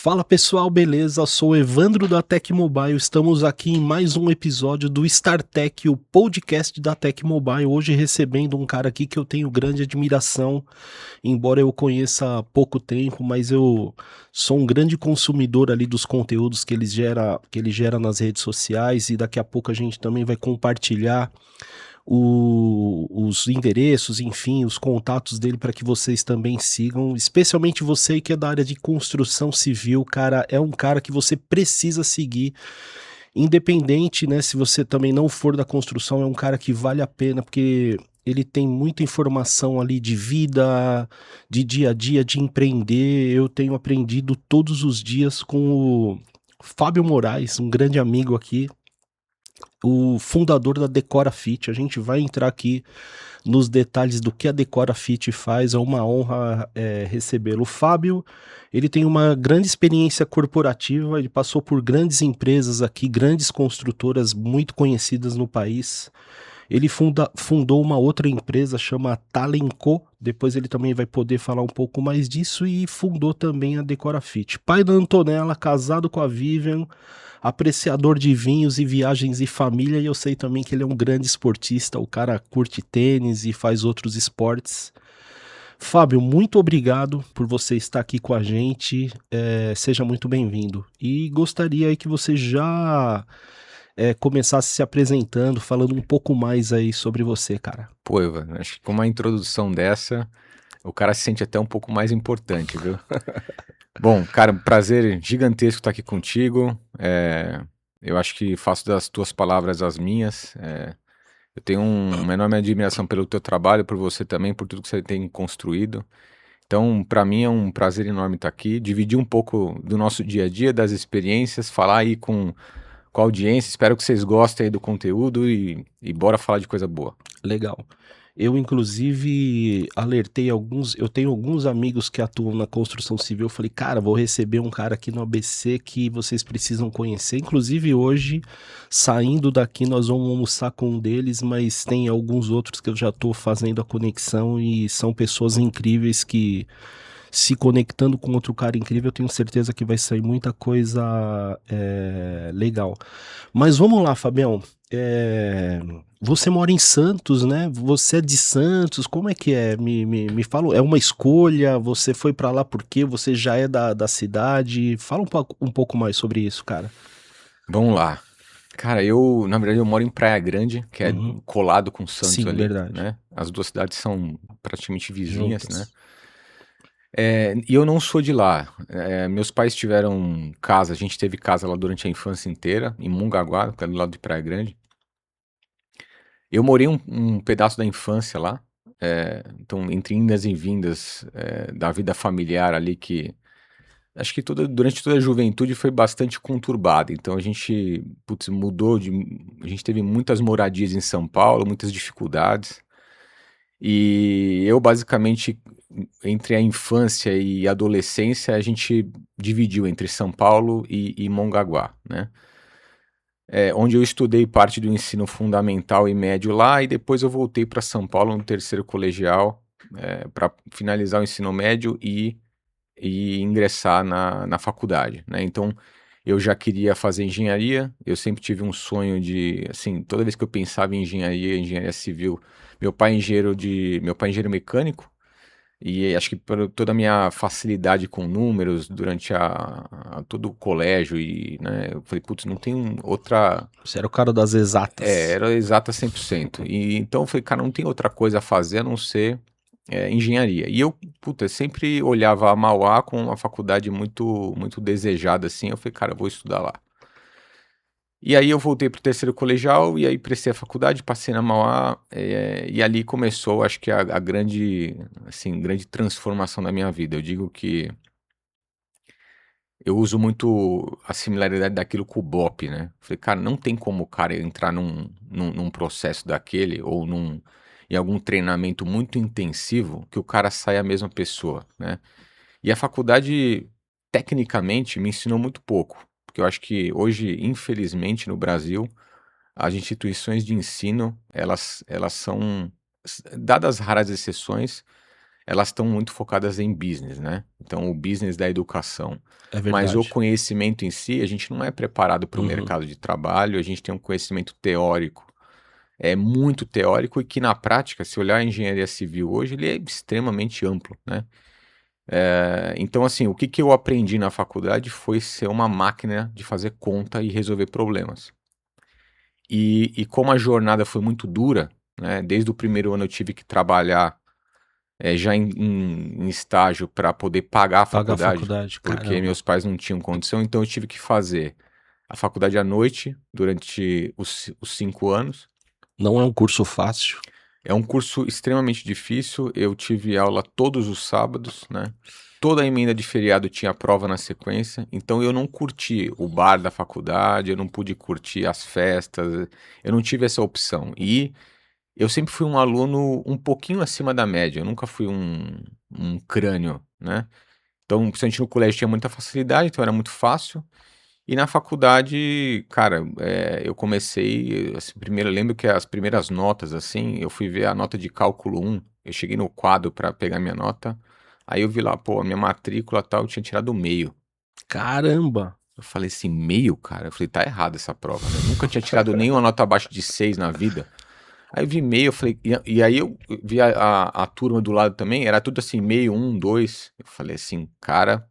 Fala pessoal, beleza? Eu sou o Evandro da Tec Mobile. Estamos aqui em mais um episódio do StarTech, o podcast da Tec Mobile. Hoje recebendo um cara aqui que eu tenho grande admiração, embora eu conheça há pouco tempo, mas eu sou um grande consumidor ali dos conteúdos que ele gera nas redes sociais e daqui a pouco a gente também vai compartilhar os endereços, enfim, os contatos dele para que vocês também sigam, especialmente você que é da área de construção civil, cara, é um cara que você precisa seguir, independente, né, se você também não for da construção, é um cara que vale a pena, porque ele tem muita informação ali de vida, de dia a dia, de empreender. Eu tenho aprendido todos os dias com o Fábio Moraes, um grande amigo aqui, o fundador da Decora Fit. A gente vai entrar aqui nos detalhes do que a Decora Fit faz. É uma honra recebê-lo. O Fábio, ele tem uma grande experiência corporativa, ele passou por grandes empresas aqui, grandes construtoras muito conhecidas no país. Ele fundou uma outra empresa, chama Talenco. Depois ele também vai poder falar um pouco mais disso. E fundou também a Decora Fit. Pai da Antonella, casado com a Vivian, apreciador de vinhos e viagens e família. E eu sei também que ele é um grande esportista. O cara curte tênis e faz outros esportes. Fábio, muito obrigado por você estar aqui com a gente. Seja muito bem-vindo. E gostaria aí que você já começasse se apresentando, falando um pouco mais aí sobre você, cara. Pô, Ivan, acho que com uma introdução dessa, o cara se sente até um pouco mais importante, viu? Bom, cara, um prazer gigantesco estar aqui contigo. Eu acho que faço das tuas palavras as minhas. Eu tenho uma enorme admiração pelo teu trabalho, por você também, por tudo que você tem construído. Então, para mim é um prazer enorme estar aqui, dividir um pouco do nosso dia a dia, das experiências, falar aí com a audiência. Espero que vocês gostem aí do conteúdo e bora falar de coisa boa. Legal. Eu, inclusive, alertei alguns. Eu tenho alguns amigos que atuam na construção civil. Eu falei, cara, vou receber um cara aqui no ABC que vocês precisam conhecer. Inclusive, hoje, saindo daqui, nós vamos almoçar com um deles, mas tem alguns outros que eu já estou fazendo a conexão e são pessoas incríveis que, se conectando com outro cara incrível, eu tenho certeza que vai sair muita coisa legal. Mas vamos lá, Fabião. Você mora em Santos, né? Você é de Santos, como é que é? Me fala, é uma escolha? Você foi pra lá por quê? Você já é da cidade? Fala um pouco mais sobre isso, cara. Vamos lá. Cara, na verdade, eu moro em Praia Grande, que é Uhum. colado com Santos Sim, ali, verdade. né? As duas cidades são praticamente vizinhas, né? Juntas. E eu não sou de lá. Meus pais tiveram casa, a gente teve casa lá durante a infância inteira, em Mongaguá, que é do lado de Praia Grande. Eu morei um pedaço da infância lá, então entre indas e vindas da vida familiar ali, que acho que durante toda a juventude foi bastante conturbada. Então a gente, putz, a gente teve muitas moradias em São Paulo, muitas dificuldades. E eu basicamente, entre a infância e a adolescência, a gente dividiu entre São Paulo e Mongaguá, né? Onde eu estudei parte do ensino fundamental e médio lá, e depois eu voltei para São Paulo no terceiro colegial, para finalizar o ensino médio e ingressar na faculdade, né? Então, eu já queria fazer engenharia, eu sempre tive um sonho de, assim, toda vez que eu pensava em engenharia civil, meu pai é engenheiro mecânico, e acho que por toda a minha facilidade com números durante todo o colégio, e, né, eu falei, putz, não tem outra. Você era o cara das exatas. Era exata 100%. E então eu falei, cara, não tem outra coisa a fazer a não ser engenharia. E eu, puta, sempre olhava a Mauá como uma faculdade muito, muito desejada, assim. Eu falei, cara, eu vou estudar lá. E aí eu voltei pro terceiro colegial e aí prestei a faculdade, passei na Mauá, e ali começou, acho que a grande, assim, grande transformação da minha vida. Eu digo que eu uso muito a similaridade daquilo com o BOP, né? Falei, cara, não tem como o cara entrar num processo daquele ou em algum treinamento muito intensivo que o cara saia a mesma pessoa, né? E a faculdade, tecnicamente, me ensinou muito pouco, porque eu acho que hoje, infelizmente, no Brasil, as instituições de ensino, elas são, dadas raras exceções, elas estão muito focadas em business, né? Então, o business da educação. É Mas o verdade. conhecimento em si, a gente não é preparado para o Uhum. mercado de trabalho, a gente tem um conhecimento teórico, é muito teórico e que na prática, se olhar a engenharia civil hoje, ele é extremamente amplo, né? Então, assim, o que que eu aprendi na faculdade foi ser uma máquina de fazer conta e resolver problemas. E como a jornada foi muito dura, né? Desde o primeiro ano eu tive que trabalhar já em estágio para poder pagar a Pagar a faculdade, faculdade, porque caramba. meus pais não tinham condição, então eu tive que fazer a faculdade à noite durante os 5 anos. Não é um curso fácil. É um curso extremamente difícil, eu tive aula todos os sábados, né? Toda a emenda de feriado tinha prova na sequência, então eu não curti o bar da faculdade, eu não pude curtir as festas, eu não tive essa opção. E eu sempre fui um aluno um pouquinho acima da média, eu nunca fui um crânio, né? Então, principalmente no colégio tinha muita facilidade, então era muito fácil. E na faculdade, cara, eu comecei, assim, primeiro, eu lembro que as primeiras notas, assim, eu fui ver a nota de cálculo 1, eu cheguei no quadro para pegar minha nota, aí eu vi lá, pô, a minha matrícula e tal, eu tinha tirado meio. Caramba! Eu falei assim, meio, cara? Eu falei, tá errado essa prova, né? Eu nunca tinha tirado nenhuma nota abaixo de 6 na vida. Aí eu vi meio, eu falei, e aí eu vi a turma do lado também, era tudo assim, meio, 1, 2. Eu falei assim, cara,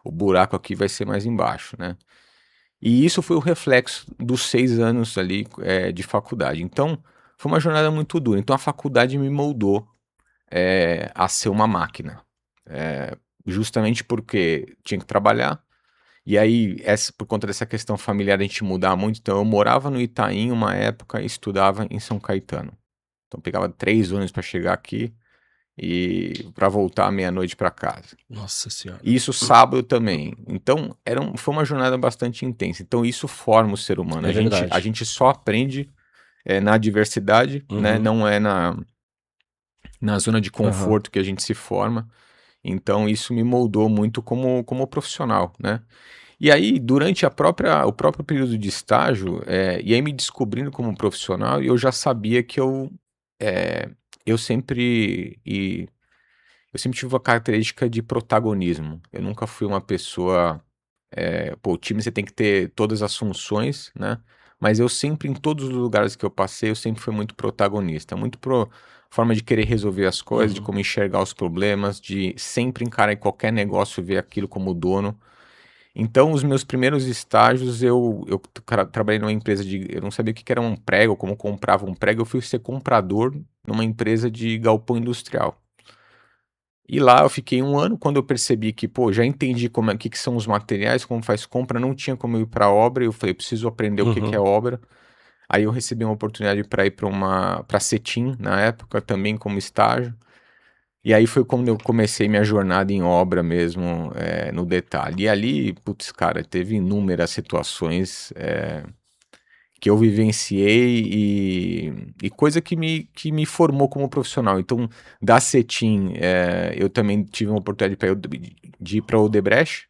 o buraco aqui vai ser mais embaixo, né? E isso foi o reflexo dos 6 anos ali de faculdade. Então, foi uma jornada muito dura. Então, a faculdade me moldou a ser uma máquina. Justamente porque tinha que trabalhar. E aí, por conta dessa questão familiar, a gente mudar muito. Então, eu morava no Itaim uma época e estudava em São Caetano. Então, pegava 3 ônibus para chegar aqui e para voltar à meia-noite para casa. Nossa senhora. E isso sábado também. Então, foi uma jornada bastante intensa. Então, isso forma o ser humano. É A verdade. gente só aprende na adversidade, né? Uhum. Não é na zona de Aham. conforto que a gente se forma. Então, isso me moldou muito como profissional, né? E aí, durante o próprio período de estágio, e aí me descobrindo como profissional, eu já sabia que eh, eu sempre, eu sempre tive uma característica de protagonismo. Eu nunca fui uma pessoa. Pô, o time você tem que ter todas as funções, né? Mas eu sempre, em todos os lugares que eu passei, eu sempre fui muito protagonista. Muito pro forma de querer resolver as coisas, de Uhum. como enxergar os problemas, de sempre encarar em qualquer negócio, ver aquilo como dono. Então, os meus primeiros estágios, trabalhei numa empresa de. Eu não sabia o que que era um prego, como comprava um prego, eu fui ser comprador numa empresa de galpão industrial. E lá eu fiquei 1 ano, quando eu percebi que, pô, já entendi que são os materiais, como faz compra, não tinha como eu ir para obra, e eu falei, preciso aprender o que que é Uhum. obra. Aí eu recebi uma oportunidade para ir para Cetim, na época, também como estágio. E aí foi quando eu comecei minha jornada em obra mesmo, no detalhe. E ali, putz, cara, teve inúmeras situações que eu vivenciei e coisa que me formou como profissional. Então, da Cetim, eu também tive uma oportunidade de ir para o Odebrecht.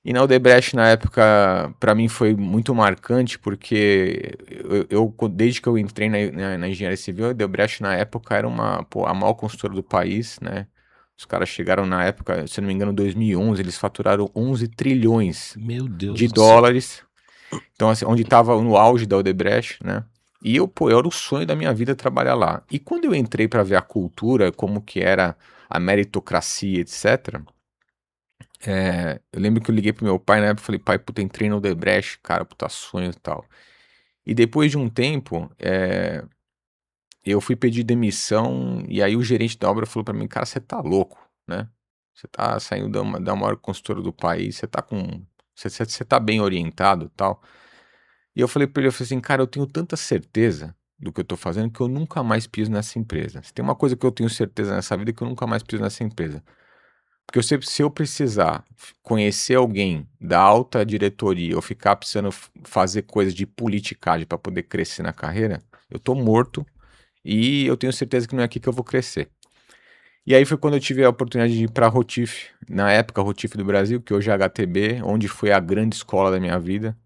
E na Odebrecht, na época, para mim foi muito marcante, porque desde que eu entrei na engenharia civil, a Odebrecht na época era pô, a maior construtora do país, né? Os caras chegaram na época, se não me engano, em 2011, eles faturaram 11 trilhões Meu Deus de do céu. dólares. Então, assim, onde estava no auge da Odebrecht, né? E pô, era o sonho da minha vida trabalhar lá. E quando eu entrei para ver a cultura, como que era a meritocracia, etc., eu lembro que eu liguei pro meu pai na época e falei, pai, puta, entrei no Odebrecht, cara, puta sonho e tal. E depois de um tempo, eu fui pedir demissão e aí o gerente da obra falou para mim, cara, você tá louco, né? Você tá saindo da maior consultora do país, você tá com. Você tá bem orientado e tal. E eu falei pra ele, eu falei assim, cara, eu tenho tanta certeza do que eu tô fazendo que eu nunca mais piso nessa empresa. Se tem uma coisa que eu tenho certeza nessa vida é que eu nunca mais piso nessa empresa. Porque se eu precisar conhecer alguém da alta diretoria ou ficar precisando fazer coisas de politicagem para poder crescer na carreira, eu tô morto e eu tenho certeza que não é aqui que eu vou crescer. E aí foi quando eu tive a oportunidade de ir para a Rotif, na época a Rotif do Brasil, que hoje é a HTB, onde foi a grande escola da minha vida.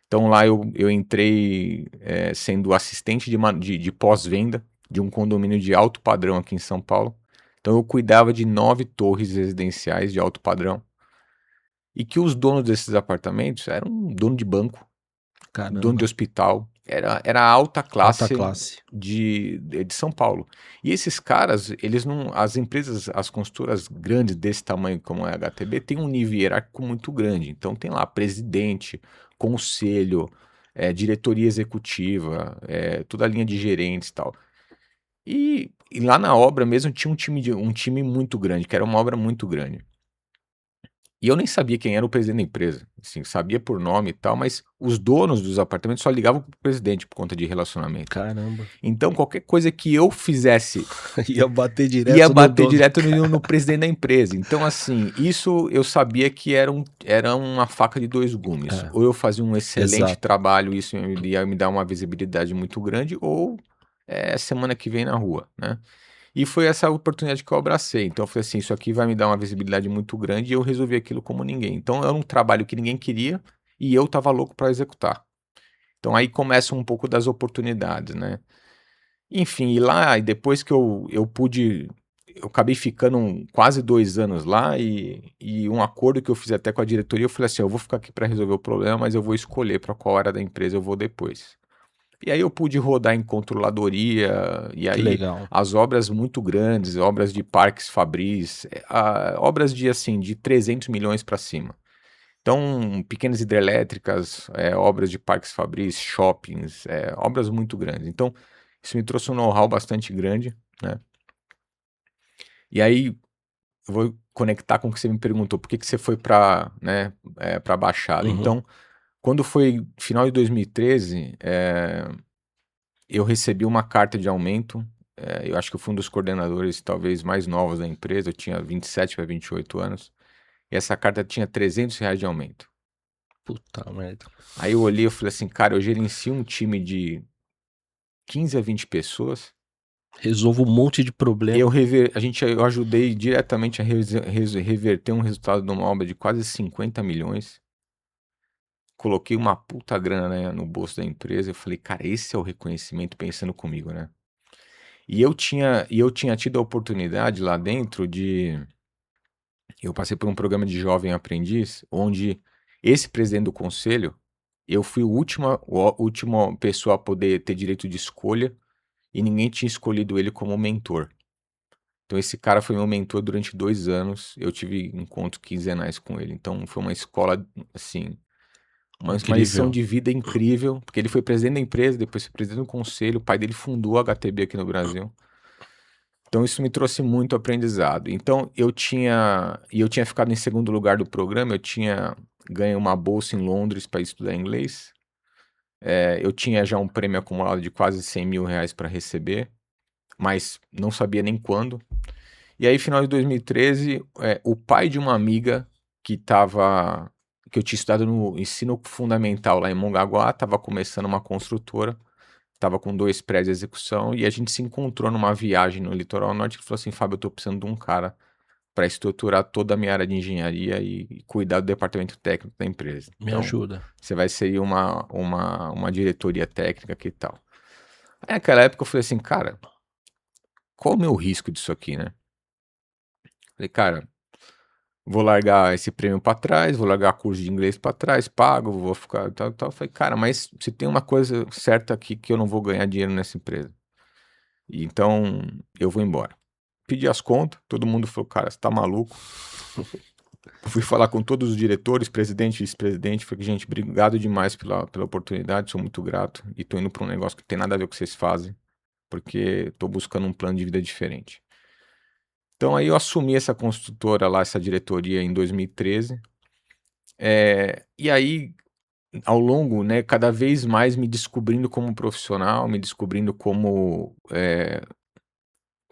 Então lá eu entrei sendo assistente de pós-venda de um condomínio de alto padrão aqui em São Paulo. Então eu cuidava de 9 torres residenciais de alto padrão, e que os donos desses apartamentos eram dono de banco, dono de Caramba, hospital, era a alta alta classe classe. de São Paulo. E esses caras, eles não, as empresas, as construtoras grandes desse tamanho como é a HTB, tem um nível hierárquico muito grande. Então tem lá presidente, conselho, diretoria executiva, toda a linha de gerentes e tal. E lá na obra mesmo tinha um time muito grande, que era uma obra muito grande. E eu nem sabia quem era o presidente da empresa, assim, sabia por nome e tal, mas os donos dos apartamentos só ligavam pro presidente por conta de relacionamento. Caramba. Então qualquer coisa que eu fizesse Ia bater ia direto no bater dono. direto no presidente da empresa. Então, assim, isso eu sabia que era uma faca de dois gumes. É, Ou eu fazia um excelente exato. trabalho, isso ia me dar uma visibilidade muito grande, ou semana que vem na rua, né? E foi essa oportunidade que eu abracei. Então eu falei assim, isso aqui vai me dar uma visibilidade muito grande e eu resolvi aquilo como ninguém. Então era um trabalho que ninguém queria e eu estava louco para executar. Então aí começa um pouco das oportunidades, né? Enfim, e lá, e depois que eu pude, eu acabei ficando quase 2 anos lá e um acordo que eu fiz até com a diretoria, eu falei assim, eu vou ficar aqui para resolver o problema, mas eu vou escolher para qual área da empresa eu vou depois. E aí eu pude rodar em controladoria, e Que aí legal. as obras muito grandes, obras de parques Fabris, obras de assim, de 300 milhões para cima. Então, pequenas hidrelétricas, obras de parques Fabris, shoppings, obras muito grandes. Então, isso me trouxe um know-how bastante grande, né? E aí, eu vou conectar com o que você me perguntou, por que que você foi para, né, para Baixada? Uhum. Então, quando foi final de 2013, eu recebi uma carta de aumento. Eu acho que eu fui um dos coordenadores talvez mais novos da empresa, eu tinha 27 para 28 anos, e essa carta tinha R$ 300 de aumento. Puta merda. Aí eu olhei e falei assim, cara, eu gerencio um time de 15 a 20 pessoas. Resolvo um monte de problema. Eu ajudei diretamente a reverter um resultado de uma obra de quase 50 milhões. Coloquei uma puta grana, né, no bolso da empresa. Eu falei, cara, esse é o reconhecimento pensando comigo, né? E eu tinha tido a oportunidade lá dentro de. Eu passei por um programa de jovem aprendiz, onde esse presidente do conselho, eu fui a última pessoa a poder ter direito de escolha e ninguém tinha escolhido ele como mentor. Então esse cara foi meu mentor durante 2 anos. Eu tive encontros quinzenais com ele. Então foi uma escola, assim, uma lição Incrível. de vida incrível, porque ele foi presidente da empresa, depois foi presidente do conselho. O pai dele fundou a HTB aqui no Brasil. Então isso me trouxe muito aprendizado. Então eu tinha ficado em segundo lugar do programa, eu tinha ganho uma bolsa em Londres para estudar inglês. Eu tinha já um prêmio acumulado de quase R$ 100 mil para receber, mas não sabia nem quando. E aí, final de 2013, o pai de uma amiga que eu tinha estudado no ensino fundamental lá em Mongaguá, estava começando uma construtora, estava com 2 prédios de execução, e a gente se encontrou numa viagem no litoral norte e falou assim, Fábio, eu estou precisando de um cara para estruturar toda a minha área de engenharia e cuidar do departamento técnico da empresa. Me Então, ajuda. você vai ser uma diretoria técnica que tal. Aí, naquela época eu falei assim, cara, qual o meu risco disso aqui, né? Falei, cara, vou largar esse prêmio pra trás, vou largar curso de inglês pra trás, pago, vou ficar tal, tal. Falei, cara, mas se tem uma coisa certa aqui que eu não vou ganhar dinheiro nessa empresa. E então eu vou embora. Pedi as contas, todo mundo falou, cara, você tá maluco? Fui falar com todos os diretores, presidente e vice-presidente. Falei, gente, obrigado demais pela oportunidade, sou muito grato. E tô indo pra um negócio que tem nada a ver com o que vocês fazem, porque tô buscando um plano de vida diferente. Então aí eu assumi essa construtora lá, essa diretoria em 2013. E aí, ao longo, né, cada vez mais me descobrindo como profissional, me descobrindo como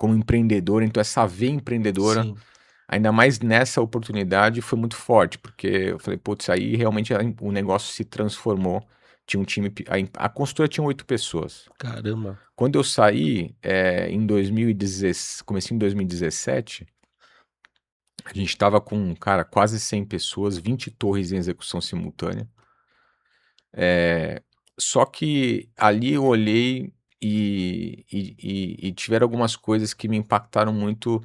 empreendedor. Então essa veia empreendedora, Sim. ainda mais nessa oportunidade, foi muito forte, porque eu falei, putz, aí realmente o negócio se transformou. Tinha um time, a consultora tinha 8 pessoas. Caramba. Quando eu saí, em 2017, comecei em 2017, a gente estava com, cara, quase 100 pessoas, 20 torres em execução simultânea. Só que ali eu olhei e tiveram algumas coisas que me impactaram muito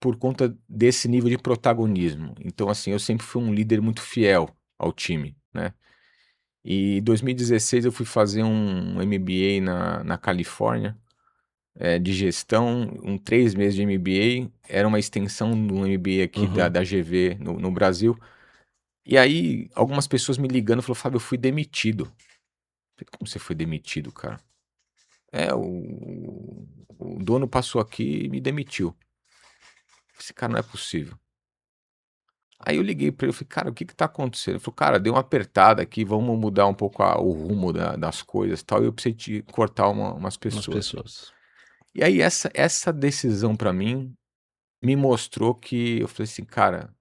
por conta desse nível de protagonismo. Então, assim, eu sempre fui um líder muito fiel ao time, né? E em 2016 eu fui fazer um MBA na Califórnia, de gestão, 3 meses de MBA, era uma extensão do MBA aqui Uhum. da GV no Brasil. E aí, algumas pessoas me ligando, falou, Fábio, eu fui demitido. Falei, como você foi demitido, cara? O dono passou aqui e me demitiu. Esse cara não é possível. Aí eu liguei pra ele, falei, cara, o que que tá acontecendo? Ele falou, cara, deu uma apertada aqui, vamos mudar um pouco o rumo das coisas e tal, e eu precisei cortar umas Umas pessoas. pessoas. E aí essa decisão pra mim me mostrou que eu falei assim, cara,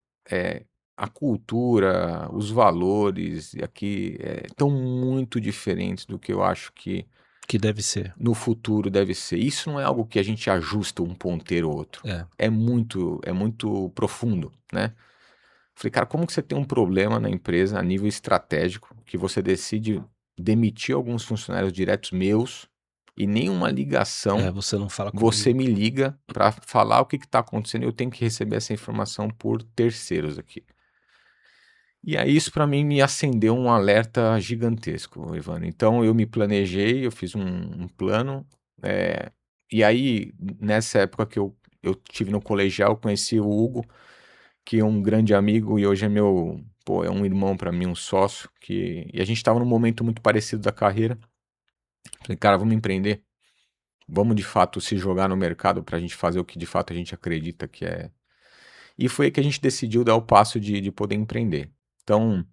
a cultura, os valores aqui estão muito diferentes do que eu acho que Que deve ser. no futuro deve ser. Isso não é algo que a gente ajusta um ponteiro ou outro. É. É muito profundo, né? Falei, cara, como que você tem um problema na empresa a nível estratégico que você decide demitir alguns funcionários diretos meus e nenhuma ligação Você não fala você comigo. me liga para falar o que está acontecendo e eu tenho que receber essa informação por terceiros aqui. E aí isso para mim me acendeu um alerta gigantesco, Ivana. Então eu me planejei, eu fiz um plano, e aí nessa época que eu tive no colegial, eu conheci o Hugo, que é um grande amigo e hoje é é um irmão para mim, um sócio, e a gente estava num momento muito parecido da carreira. Falei, cara, vamos empreender, vamos de fato se jogar no mercado para a gente fazer o que de fato a gente acredita que é. E foi aí que a gente decidiu dar o passo de poder empreender. Então,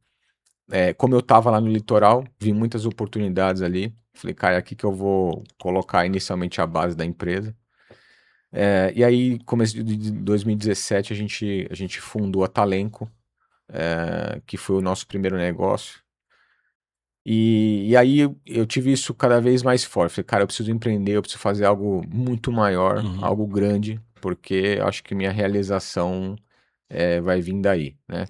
como eu estava lá no litoral, vi muitas oportunidades ali. Falei, cara, é aqui que eu vou colocar inicialmente a base da empresa. E aí, começo de 2017, a gente fundou a Talenco, que foi o nosso primeiro negócio. E aí eu tive isso cada vez mais forte. Falei, cara, eu preciso empreender, eu preciso fazer algo muito maior, Uhum. algo grande, porque eu acho que minha realização vai vir daí, né?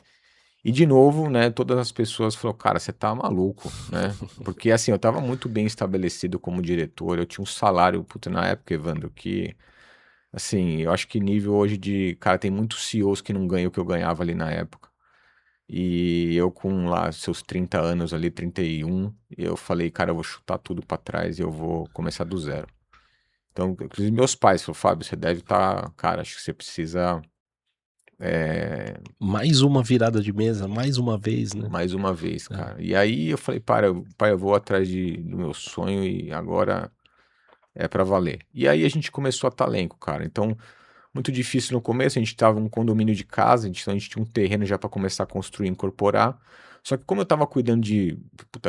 E de novo, né, todas as pessoas falaram, cara, você tá maluco, né? Porque assim, eu tava muito bem estabelecido como diretor, eu tinha um salário, puta, na época, Evandro, que, assim, eu acho que nível hoje de, cara, tem muitos CEOs que não ganham o que eu ganhava ali na época. E eu com lá seus 30 anos ali, 31, eu falei, cara, eu vou chutar tudo pra trás e eu vou começar do zero. Então, inclusive meus pais falaram, Fábio, você deve estar, cara, acho que você precisa Mais uma virada de mesa, mais uma vez, né? mais uma vez, É. cara. E aí eu falei, pai, eu vou atrás do meu sonho e agora é pra valer. E aí a gente começou a Talenco, cara. Então, muito difícil no começo, a gente tava num condomínio de casa, então a gente tinha um terreno já pra começar a construir e incorporar. Só que como eu tava cuidando de,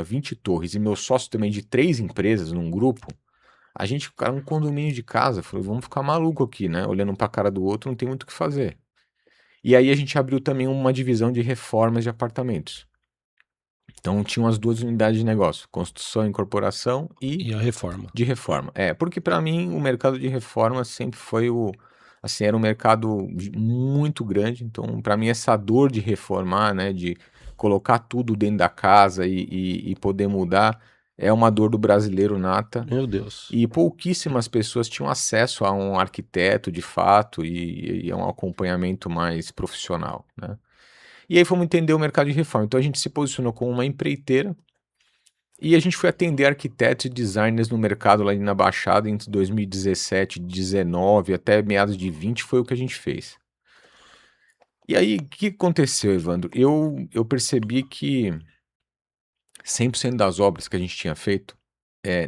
20 torres e meu sócio também de 3 empresas num grupo, a gente, cara, um condomínio de casa, falei, vamos ficar maluco aqui, né? Olhando um pra cara do outro, não tem muito o que fazer. E aí a gente abriu também uma divisão de reformas de apartamentos. Então tinham as duas unidades de negócio, construção, incorporação e E a reforma. de reforma. Porque para mim o mercado de reforma sempre foi assim, era um mercado muito grande. Então para mim essa dor de reformar, né, de colocar tudo dentro da casa e poder mudar, é uma dor do brasileiro nata. Meu Deus. E pouquíssimas pessoas tinham acesso a um arquiteto de fato e a um acompanhamento mais profissional, né? E aí fomos entender o mercado de reforma. Então a gente se posicionou como uma empreiteira e a gente foi atender arquitetos e designers no mercado lá na Baixada entre 2017, 19 até meados de 20 foi o que a gente fez. E aí, o que aconteceu, Evandro? Eu percebi que 100% das obras que a gente tinha feito,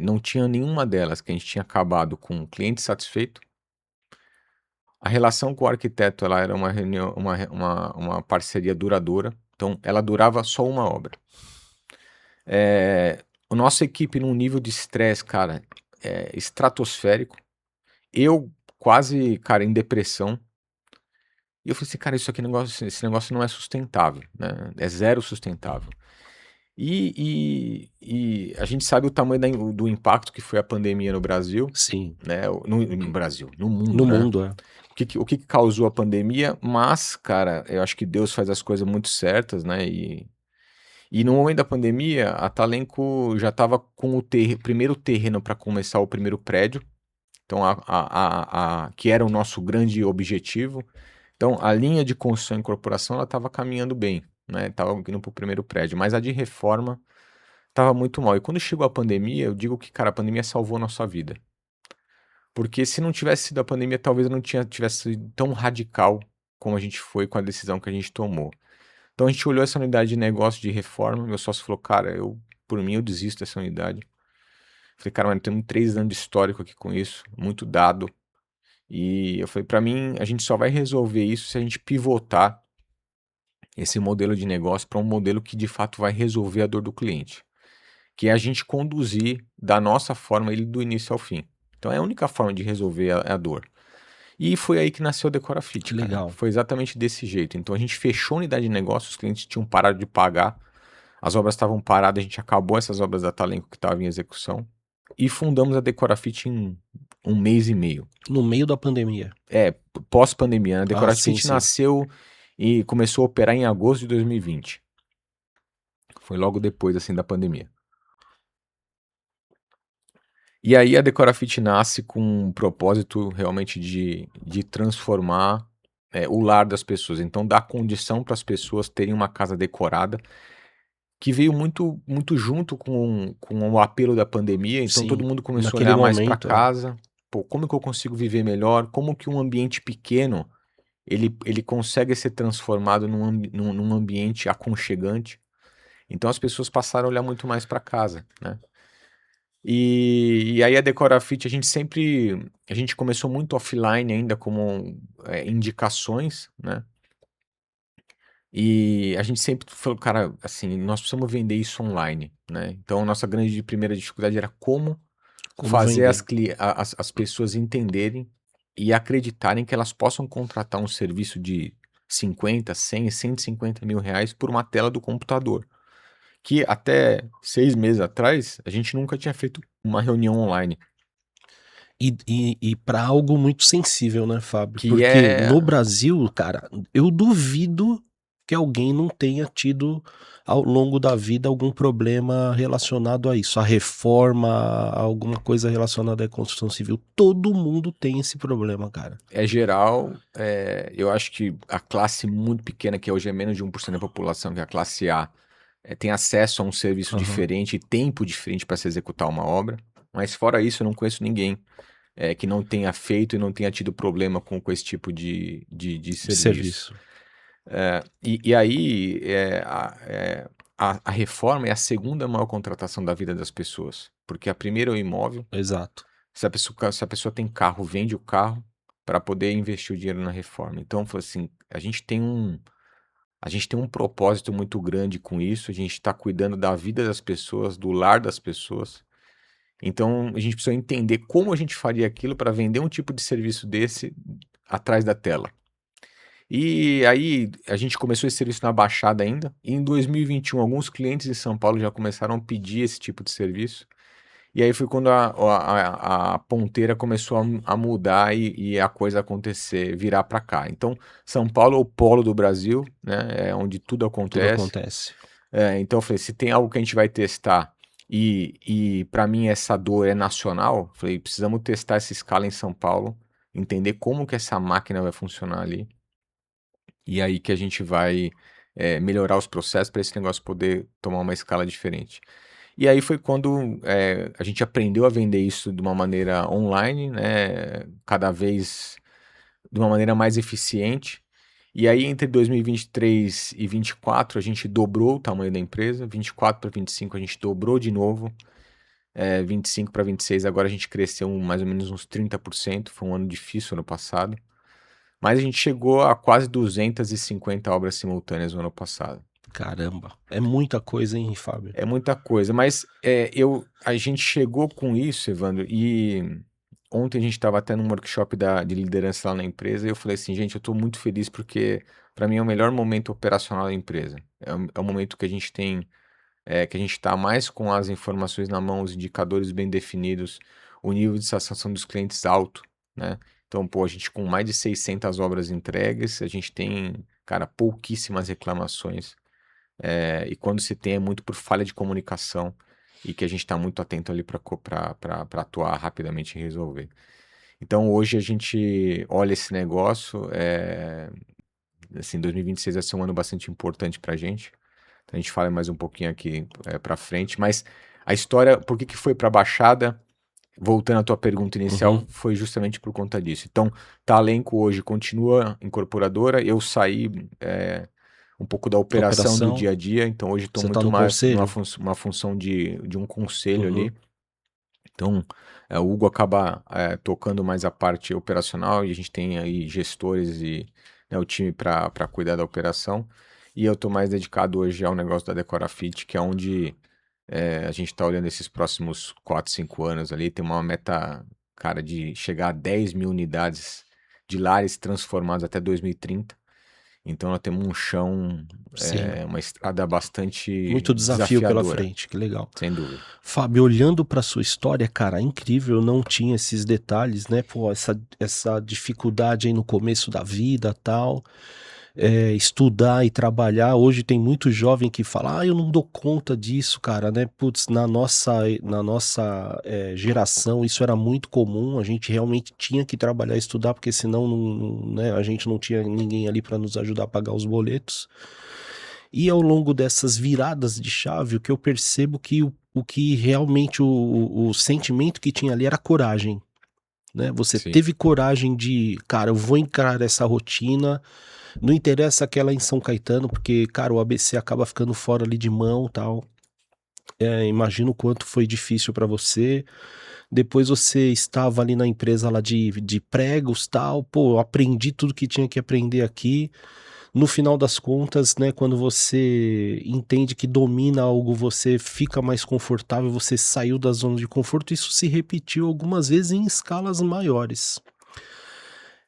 não tinha nenhuma delas que a gente tinha acabado com o cliente satisfeito. A relação com o arquiteto ela era uma reunião, uma parceria duradoura, então ela durava só uma obra. A nossa equipe num nível de estresse, cara, estratosférico. Eu quase, cara, em depressão. E eu falei assim, cara, esse negócio não é sustentável, né? É zero sustentável. E a gente sabe o tamanho do impacto que foi a pandemia no Brasil, Sim. né? No Brasil, no No mundo, né? mundo, é. O que causou a pandemia, mas, cara, eu acho que Deus faz as coisas muito certas, né? E no momento da pandemia, a Talenco já estava com o primeiro terreno para começar o primeiro prédio. Então, que era o nosso grande objetivo. Então, a linha de construção e incorporação ela estava caminhando bem, né? Estava indo para o primeiro prédio, mas a de reforma estava muito mal. E quando chegou a pandemia, eu digo que, cara, a pandemia salvou a nossa vida. Porque se não tivesse sido a pandemia, talvez não tivesse sido tão radical como a gente foi com a decisão que a gente tomou. Então a gente olhou essa unidade de negócio de reforma, meu sócio falou, cara, por mim eu desisto dessa unidade. Falei, cara, mas temos 3 anos de histórico aqui com isso, muito dado. E eu falei, pra mim, a gente só vai resolver isso se a gente pivotar esse modelo de negócio para um modelo que de fato vai resolver a dor do cliente, que é a gente conduzir da nossa forma ele do início ao fim. Então é a única forma de resolver a dor. E foi aí que nasceu o Decora Fit, Que cara. legal. Foi exatamente desse jeito. Então a gente fechou a unidade de negócio, os clientes tinham parado de pagar, as obras estavam paradas, a gente acabou essas obras da Talenco que estavam em execução e fundamos a Decora Fit em 1 mês e meio. No meio da pandemia. Pós-pandemia, né? A Ah, Decora sim, Fit sim. nasceu e começou a operar em agosto de 2020. Foi logo depois, assim, da pandemia. E aí a Decorafit nasce com um propósito realmente de transformar o lar das pessoas. Então, dar condição para as pessoas terem uma casa decorada, que veio muito, muito junto com o apelo da pandemia. Então, todo Sim. mundo começou a Naquele olhar mais para momento, é. casa. Pô, como que eu consigo viver melhor? Como que um ambiente pequeno ele consegue ser transformado num ambiente aconchegante? Então, as pessoas passaram a olhar muito mais para casa, né? E aí a Decorafit a gente começou muito offline ainda como indicações, né? E a gente sempre falou, cara, assim, nós precisamos vender isso online, né? Então a nossa grande primeira dificuldade era como Como fazer vender. as pessoas entenderem e acreditarem que elas possam contratar um serviço de 50, 100, 150 mil reais por uma tela do computador. Que até 6 meses atrás a gente nunca tinha feito uma reunião online. E para algo muito sensível, né, Fábio? Que Porque é no Brasil, cara, eu duvido que alguém não tenha tido ao longo da vida algum problema relacionado a isso, a reforma, alguma coisa relacionada à construção civil. Todo mundo tem esse problema, cara. geral, eu acho que a classe muito pequena, que hoje é menos de 1% da população, que é a classe A, tem acesso a um serviço Aham. diferente e tempo diferente para se executar uma obra. Mas fora isso, eu não conheço ninguém que não tenha feito e não tenha tido problema com esse tipo de De serviço. serviço. E aí, a reforma é a segunda maior contratação da vida das pessoas. Porque a primeira é o imóvel. Exato. Se a pessoa tem carro, vende o carro para poder investir o dinheiro na reforma. Então, foi assim, a gente tem um propósito muito grande com isso. A gente está cuidando da vida das pessoas, do lar das pessoas. Então, a gente precisa entender como a gente faria aquilo para vender um tipo de serviço desse atrás da tela. E aí, a gente começou esse serviço na Baixada ainda. E em 2021, alguns clientes de São Paulo já começaram a pedir esse tipo de serviço. E aí foi quando a ponteira começou a mudar e a coisa acontecer, virar para cá. Então, São Paulo é o polo do Brasil, né? É onde tudo Tudo acontece. acontece. Então eu falei, se tem algo que a gente vai testar e para mim essa dor é nacional, eu falei, precisamos testar essa escala em São Paulo, entender como que essa máquina vai funcionar ali. E aí que a gente vai melhorar os processos para esse negócio poder tomar uma escala diferente. E aí foi quando a gente aprendeu a vender isso de uma maneira online, né, cada vez de uma maneira mais eficiente. E aí entre 2023 e 2024 a gente dobrou o tamanho da empresa, 24 para 25 a gente dobrou de novo, 25 para 26 agora a gente cresceu mais ou menos uns 30%, foi um ano difícil ano passado. Mas a gente chegou a quase 250 obras simultâneas no ano passado. Caramba. É muita coisa, hein, Fábio? É muita coisa, mas a gente chegou com isso, Evandro, e ontem a gente estava até num workshop de liderança lá na empresa e eu falei assim, gente, eu estou muito feliz porque para mim é o melhor momento operacional da empresa. É o momento que a gente tem, que a gente está mais com as informações na mão, os indicadores bem definidos, o nível de satisfação dos clientes alto, né? Então, pô, a gente com mais de 600 obras entregues, a gente tem, cara, pouquíssimas reclamações. E quando se tem é muito por falha de comunicação e que a gente está muito atento ali para atuar rapidamente e resolver. Então hoje a gente olha esse negócio, assim, 2026 vai ser um ano bastante importante pra gente. Então a gente fala mais um pouquinho aqui pra frente, mas a história, por que que foi pra Baixada? Voltando à tua pergunta inicial, Uhum. foi justamente por conta disso. Então, Talenco hoje continua incorporadora, eu saí um pouco da Da operação do operação, dia a dia, então hoje estou você tá muito no mais numa conselho? uma função de um conselho Uhum. ali. Então, o Hugo acaba tocando mais a parte operacional e a gente tem aí gestores e, né, o time para cuidar da operação. E eu estou mais dedicado hoje ao negócio da Decorafit, que é onde a gente está olhando esses próximos 4, 5 anos ali. Tem uma meta, cara, de chegar a 10 mil unidades de lares transformados até 2030. Então, nós temos um chão, Sim. uma estrada bastante Muito desafio pela desafiadora, frente, que legal. sem dúvida. Fábio, olhando para sua história, cara, incrível, eu não tinha esses detalhes, né? Pô, essa dificuldade aí no começo da vida, tal, estudar e trabalhar. Hoje tem muito jovem que fala, eu não dou conta disso, cara, né? Putz, na nossa geração isso era muito comum, a gente realmente tinha que trabalhar e estudar, porque senão né, a gente não tinha ninguém ali para nos ajudar a pagar os boletos. E ao longo dessas viradas de chave, o que eu percebo que o que realmente o sentimento que tinha ali era coragem, né? Você Sim. teve coragem de, cara, eu vou encarar essa rotina, não interessa aquela em São Caetano, porque, cara, o ABC acaba ficando fora ali de mão, tal. Imagino o quanto foi difícil para você. Depois você estava ali na empresa lá de pregos, tal. Pô, eu aprendi tudo que tinha que aprender aqui. No final das contas, né, quando você entende que domina algo, você fica mais confortável, você saiu da zona de conforto, isso se repetiu algumas vezes em escalas maiores.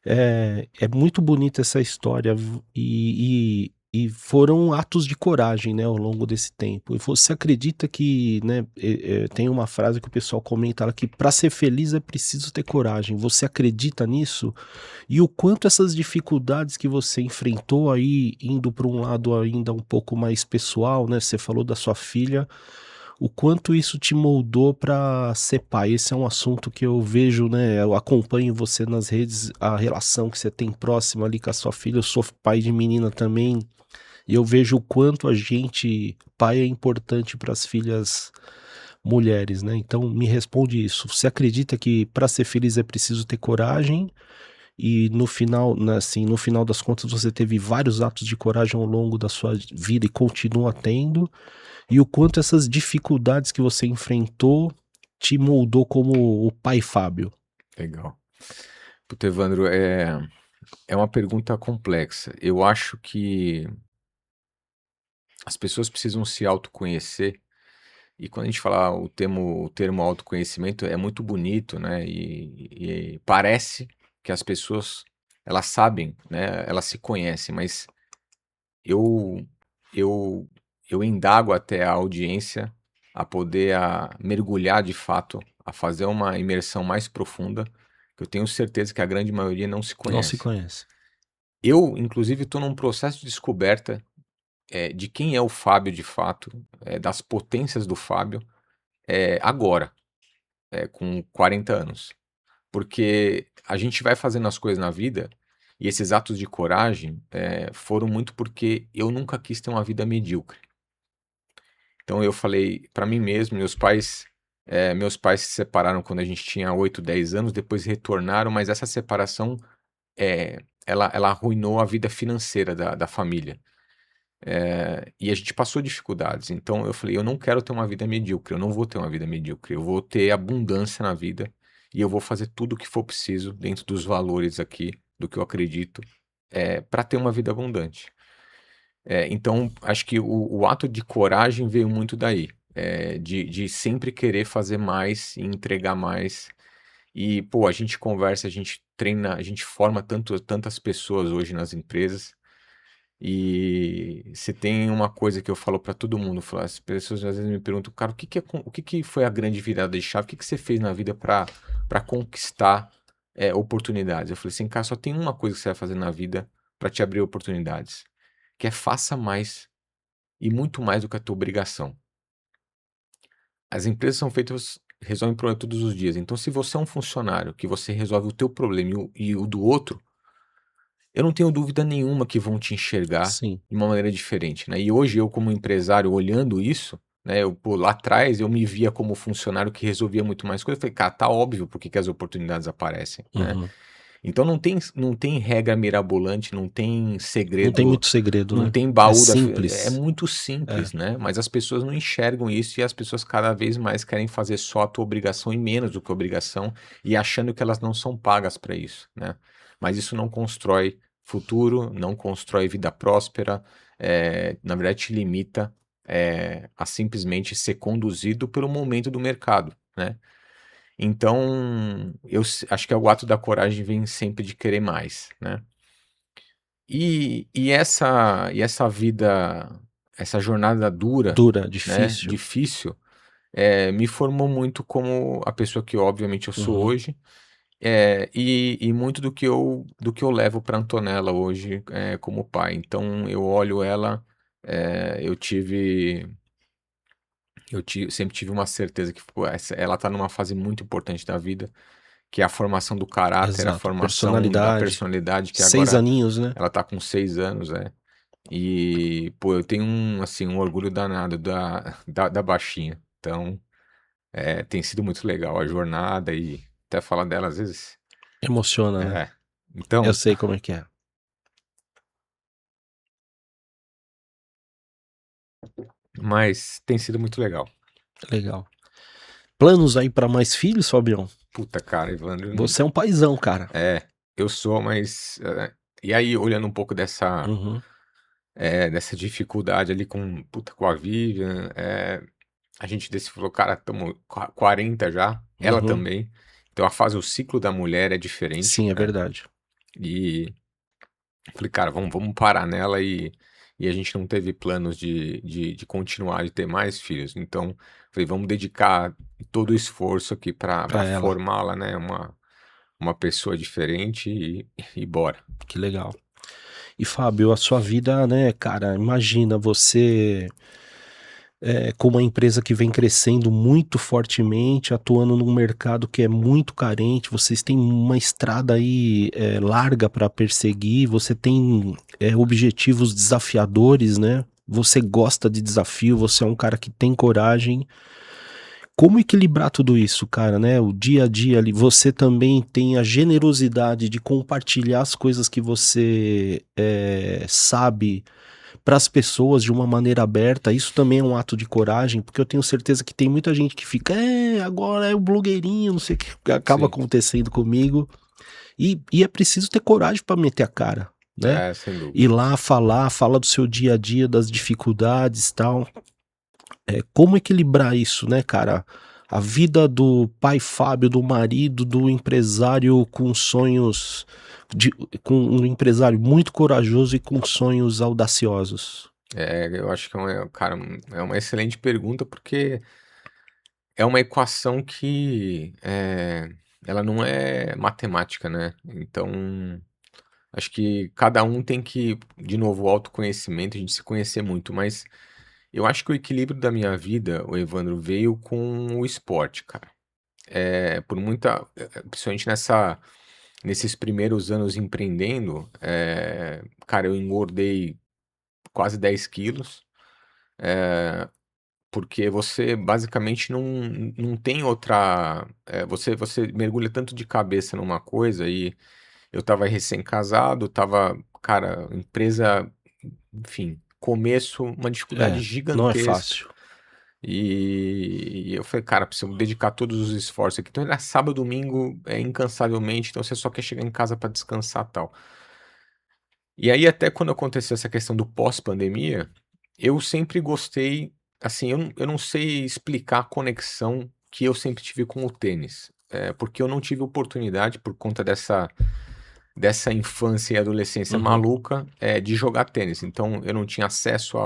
É muito bonita essa história e foram atos de coragem, né, ao longo desse tempo. E você acredita que, né, tem uma frase que o pessoal comenta lá que para ser feliz é preciso ter coragem. Você acredita nisso? E o quanto essas dificuldades que você enfrentou aí, indo para um lado ainda um pouco mais pessoal, né? Você falou da sua filha, o quanto isso te moldou para ser pai. Esse é um assunto que eu vejo, né? Eu acompanho você nas redes, a relação que você tem próxima ali com a sua filha. Eu sou pai de menina também, e eu vejo o quanto a gente, pai, é importante para as filhas mulheres, né? Então me responde isso. Você acredita que para ser feliz é preciso ter coragem? E no final, né, assim, no final das contas, você teve vários atos de coragem ao longo da sua vida e continua tendo, e o quanto essas dificuldades que você enfrentou te moldou como o pai Fábio. Legal. Puta, Evandro, é uma pergunta complexa. Eu acho que as pessoas precisam se autoconhecer, e quando a gente fala o termo autoconhecimento é muito bonito, né? E parece que as pessoas elas sabem, né? Elas se conhecem, mas eu eu eu indago até a audiência a poder mergulhar de fato, a fazer uma imersão mais profunda, que eu tenho certeza que a grande maioria não se Não se conhece. conhece. Eu, inclusive, estou num processo de descoberta de quem é o Fábio de fato, das potências do Fábio, agora, com 40 anos. Porque a gente vai fazendo as coisas na vida e esses atos de coragem foram muito porque eu nunca quis ter uma vida medíocre. Então eu falei para mim mesmo, meus pais se separaram quando a gente tinha 8, 10 anos, depois retornaram, mas essa separação, ela arruinou a vida financeira da família. E a gente passou dificuldades. Então eu falei, eu não quero ter uma vida medíocre, eu não vou ter uma vida medíocre, eu vou ter abundância na vida e eu vou fazer tudo o que for preciso dentro dos valores aqui, do que eu acredito, para ter uma vida abundante. Então, acho que o ato de coragem veio muito daí, de sempre querer fazer mais e entregar mais. E, pô, a gente conversa, a gente treina, a gente forma tantas pessoas hoje nas empresas. E se tem uma coisa que eu falo pra todo mundo, as pessoas às vezes me perguntam, cara, o que que foi a grande virada de chave? O que que você fez na vida para conquistar oportunidades? Eu falei assim, cara, só tem uma coisa que você vai fazer na vida para te abrir oportunidades, que é faça mais e muito mais do que a tua obrigação. As empresas são feitas resolvem problema todos os dias. Então, se você é um funcionário que você resolve o teu problema e o do outro, eu não tenho dúvida nenhuma que vão te enxergar Sim. de uma maneira diferente, né. E hoje eu como empresário olhando isso, né, lá atrás eu me via como funcionário que resolvia muito mais coisa, eu falei: "Cara, tá óbvio por que que as oportunidades aparecem", né. Uhum. Então não tem regra mirabolante, não tem Não tem segredo, muito segredo, não né? tem É baú é simples. muito É. simples, né, mas as pessoas não enxergam isso e as pessoas cada vez mais querem fazer só a tua obrigação e menos do que obrigação, e achando que elas não são pagas para isso, né. Mas isso não constrói futuro, não constrói vida próspera, na verdade te limita, a simplesmente ser conduzido pelo momento do mercado, né. Então, acho que é o ato da coragem vem sempre de querer mais, né. E essa vida, essa jornada dura, Dura, né, difícil. difícil, me formou muito como a pessoa que obviamente eu sou Uhum. hoje, e muito do que eu levo pra Antonella hoje, como pai. Então eu olho ela, sempre tive uma certeza que, pô, ela tá numa fase muito importante da vida, que é a formação do caráter, a Exato. formação da Personalidade. personalidade, que 6 agora aninhos, né? ela tá com 6 anos, e, pô, eu tenho assim, um orgulho danado da baixinha. Então, tem sido muito legal a jornada e até falar dela às vezes Emociona, né? é. Eu Então, sei como é que é. mas tem sido muito legal. Legal. Planos aí pra mais filhos, Fabião? Puta, cara, Evandro, Você é um paizão, cara. eu sou, mas, e aí olhando um pouco Uhum. dessa dificuldade ali com a Vivian, a gente falou: "Cara, estamos 40 já", ela Uhum. também, então o ciclo da mulher é diferente, Sim, é né, verdade. e falei: "Cara, vamos parar nela", e a gente não teve planos de continuar, de ter mais filhos, então falei: "Vamos dedicar todo o esforço aqui pra Pra ela. formá-la, né, uma pessoa diferente e bora". Que legal. E Fábio, a sua vida, né, cara, imagina você com uma empresa que vem crescendo muito fortemente, atuando num mercado que é muito carente, vocês têm uma estrada aí larga para perseguir, você tem objetivos desafiadores, né? Você gosta de desafio, você é um cara que tem coragem. Como equilibrar tudo isso, cara, né? O dia a dia ali, você também tem a generosidade de compartilhar as coisas que você sabe para as pessoas de uma maneira aberta. Isso também é um ato de coragem, porque eu tenho certeza que tem muita gente que fica, agora é o blogueirinho, não sei o que acaba Sim, acontecendo comigo. E é preciso ter coragem para meter a cara, né? sem Ir dúvida. lá falar do seu dia a dia, das dificuldades e tal. Como equilibrar isso, né, cara? A vida do pai Fábio, do marido, do empresário com sonhos, de, com um empresário muito corajoso e com sonhos audaciosos. Eu acho que cara, é uma excelente pergunta, porque é uma equação que, ela não é matemática, né, então acho que cada um tem que, de novo, o autoconhecimento, a gente se conhecer muito, mas eu acho que o equilíbrio da minha vida, o Evandro, veio com o esporte, cara. Por muita principalmente nesses primeiros anos empreendendo, cara, eu engordei quase 10 quilos, porque você basicamente não tem outra, você mergulha tanto de cabeça numa coisa, e eu estava recém-casado, estava, cara, empresa, enfim, começo, uma dificuldade Não é gigantesca. fácil. E eu falei: "Cara, preciso dedicar todos os esforços aqui". Então era sábado, domingo, incansavelmente, então você só quer chegar em casa para descansar, tal. E aí até quando aconteceu essa questão do pós-pandemia, eu sempre gostei, assim, eu não sei explicar a conexão que eu sempre tive com o tênis, porque eu não tive oportunidade por conta dessa infância e adolescência Uhum. maluca, de jogar tênis. Então eu não tinha acesso a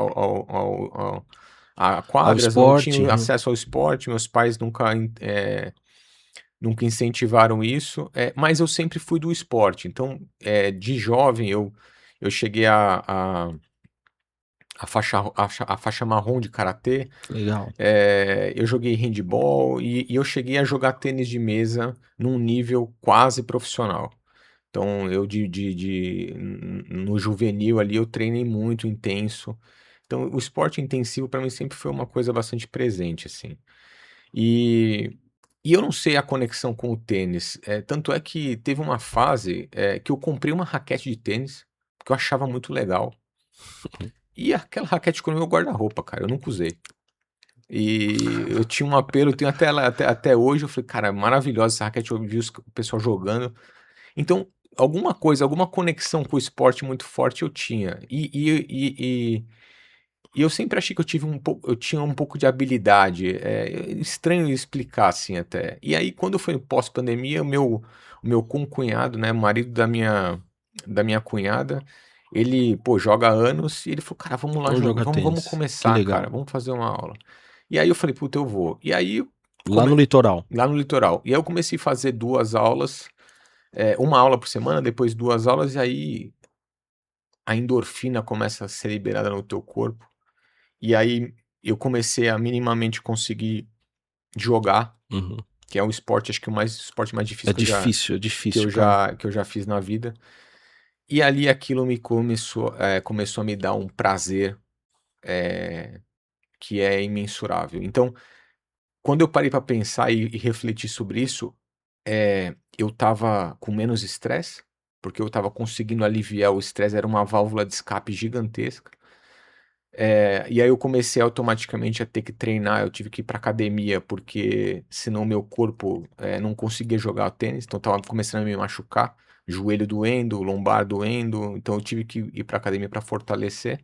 Ao quadras, não esporte, tinha acesso ao esporte, meus pais nunca incentivaram isso, mas eu sempre fui do esporte. Então, de jovem eu cheguei a faixa marrom de karatê, Legal. eu joguei handball e eu cheguei a jogar tênis de mesa num nível quase profissional. Então eu no juvenil ali eu treinei muito intenso. Então o esporte intensivo para mim sempre foi uma coisa bastante presente, assim. E e eu não sei a conexão com o tênis, tanto é que teve uma fase, que eu comprei uma raquete de tênis, porque eu achava muito legal, e aquela raquete ficou no meu guarda-roupa, cara, eu nunca usei. E eu tinha um apelo, eu tenho até ela até hoje, eu falei: "Cara, é maravilhosa essa raquete", eu vi o pessoal jogando. Então, alguma coisa, alguma conexão com o esporte muito forte eu tinha. E eu sempre achei que eu tinha um pouco de habilidade, é estranho explicar, assim, até. E aí quando foi pós-pandemia, o meu concunhado, né, o marido da minha cunhada, ele, pô, joga há anos e ele falou: "Cara, vamos lá Vamos jogar vamos tênis. Que começar, cara, legal. vamos fazer uma aula". E aí eu falei: "Puta, eu vou". E aí Lá no litoral. lá no litoral. E aí eu comecei a fazer 2 aulas, 1 aula por semana, depois 2 aulas, e aí a endorfina começa a ser liberada no teu corpo. E aí eu comecei a minimamente conseguir jogar, Uhum. que é o esporte, acho que o esporte mais É difícil difícil, é que eu difícil, cara. já que eu já fiz na vida. E ali aquilo me começou a me dar um prazer, eh, que é imensurável. Então, quando eu parei para pensar e refletir sobre isso, eu estava com menos estresse, porque eu estava conseguindo aliviar o estresse, era uma válvula de escape gigantesca. E aí eu comecei automaticamente a ter que treinar, eu tive que ir pra academia, porque senão meu corpo, não conseguia jogar tênis, então eu estava começando a me machucar, joelho doendo, lombar doendo, então eu tive que ir pra academia para fortalecer,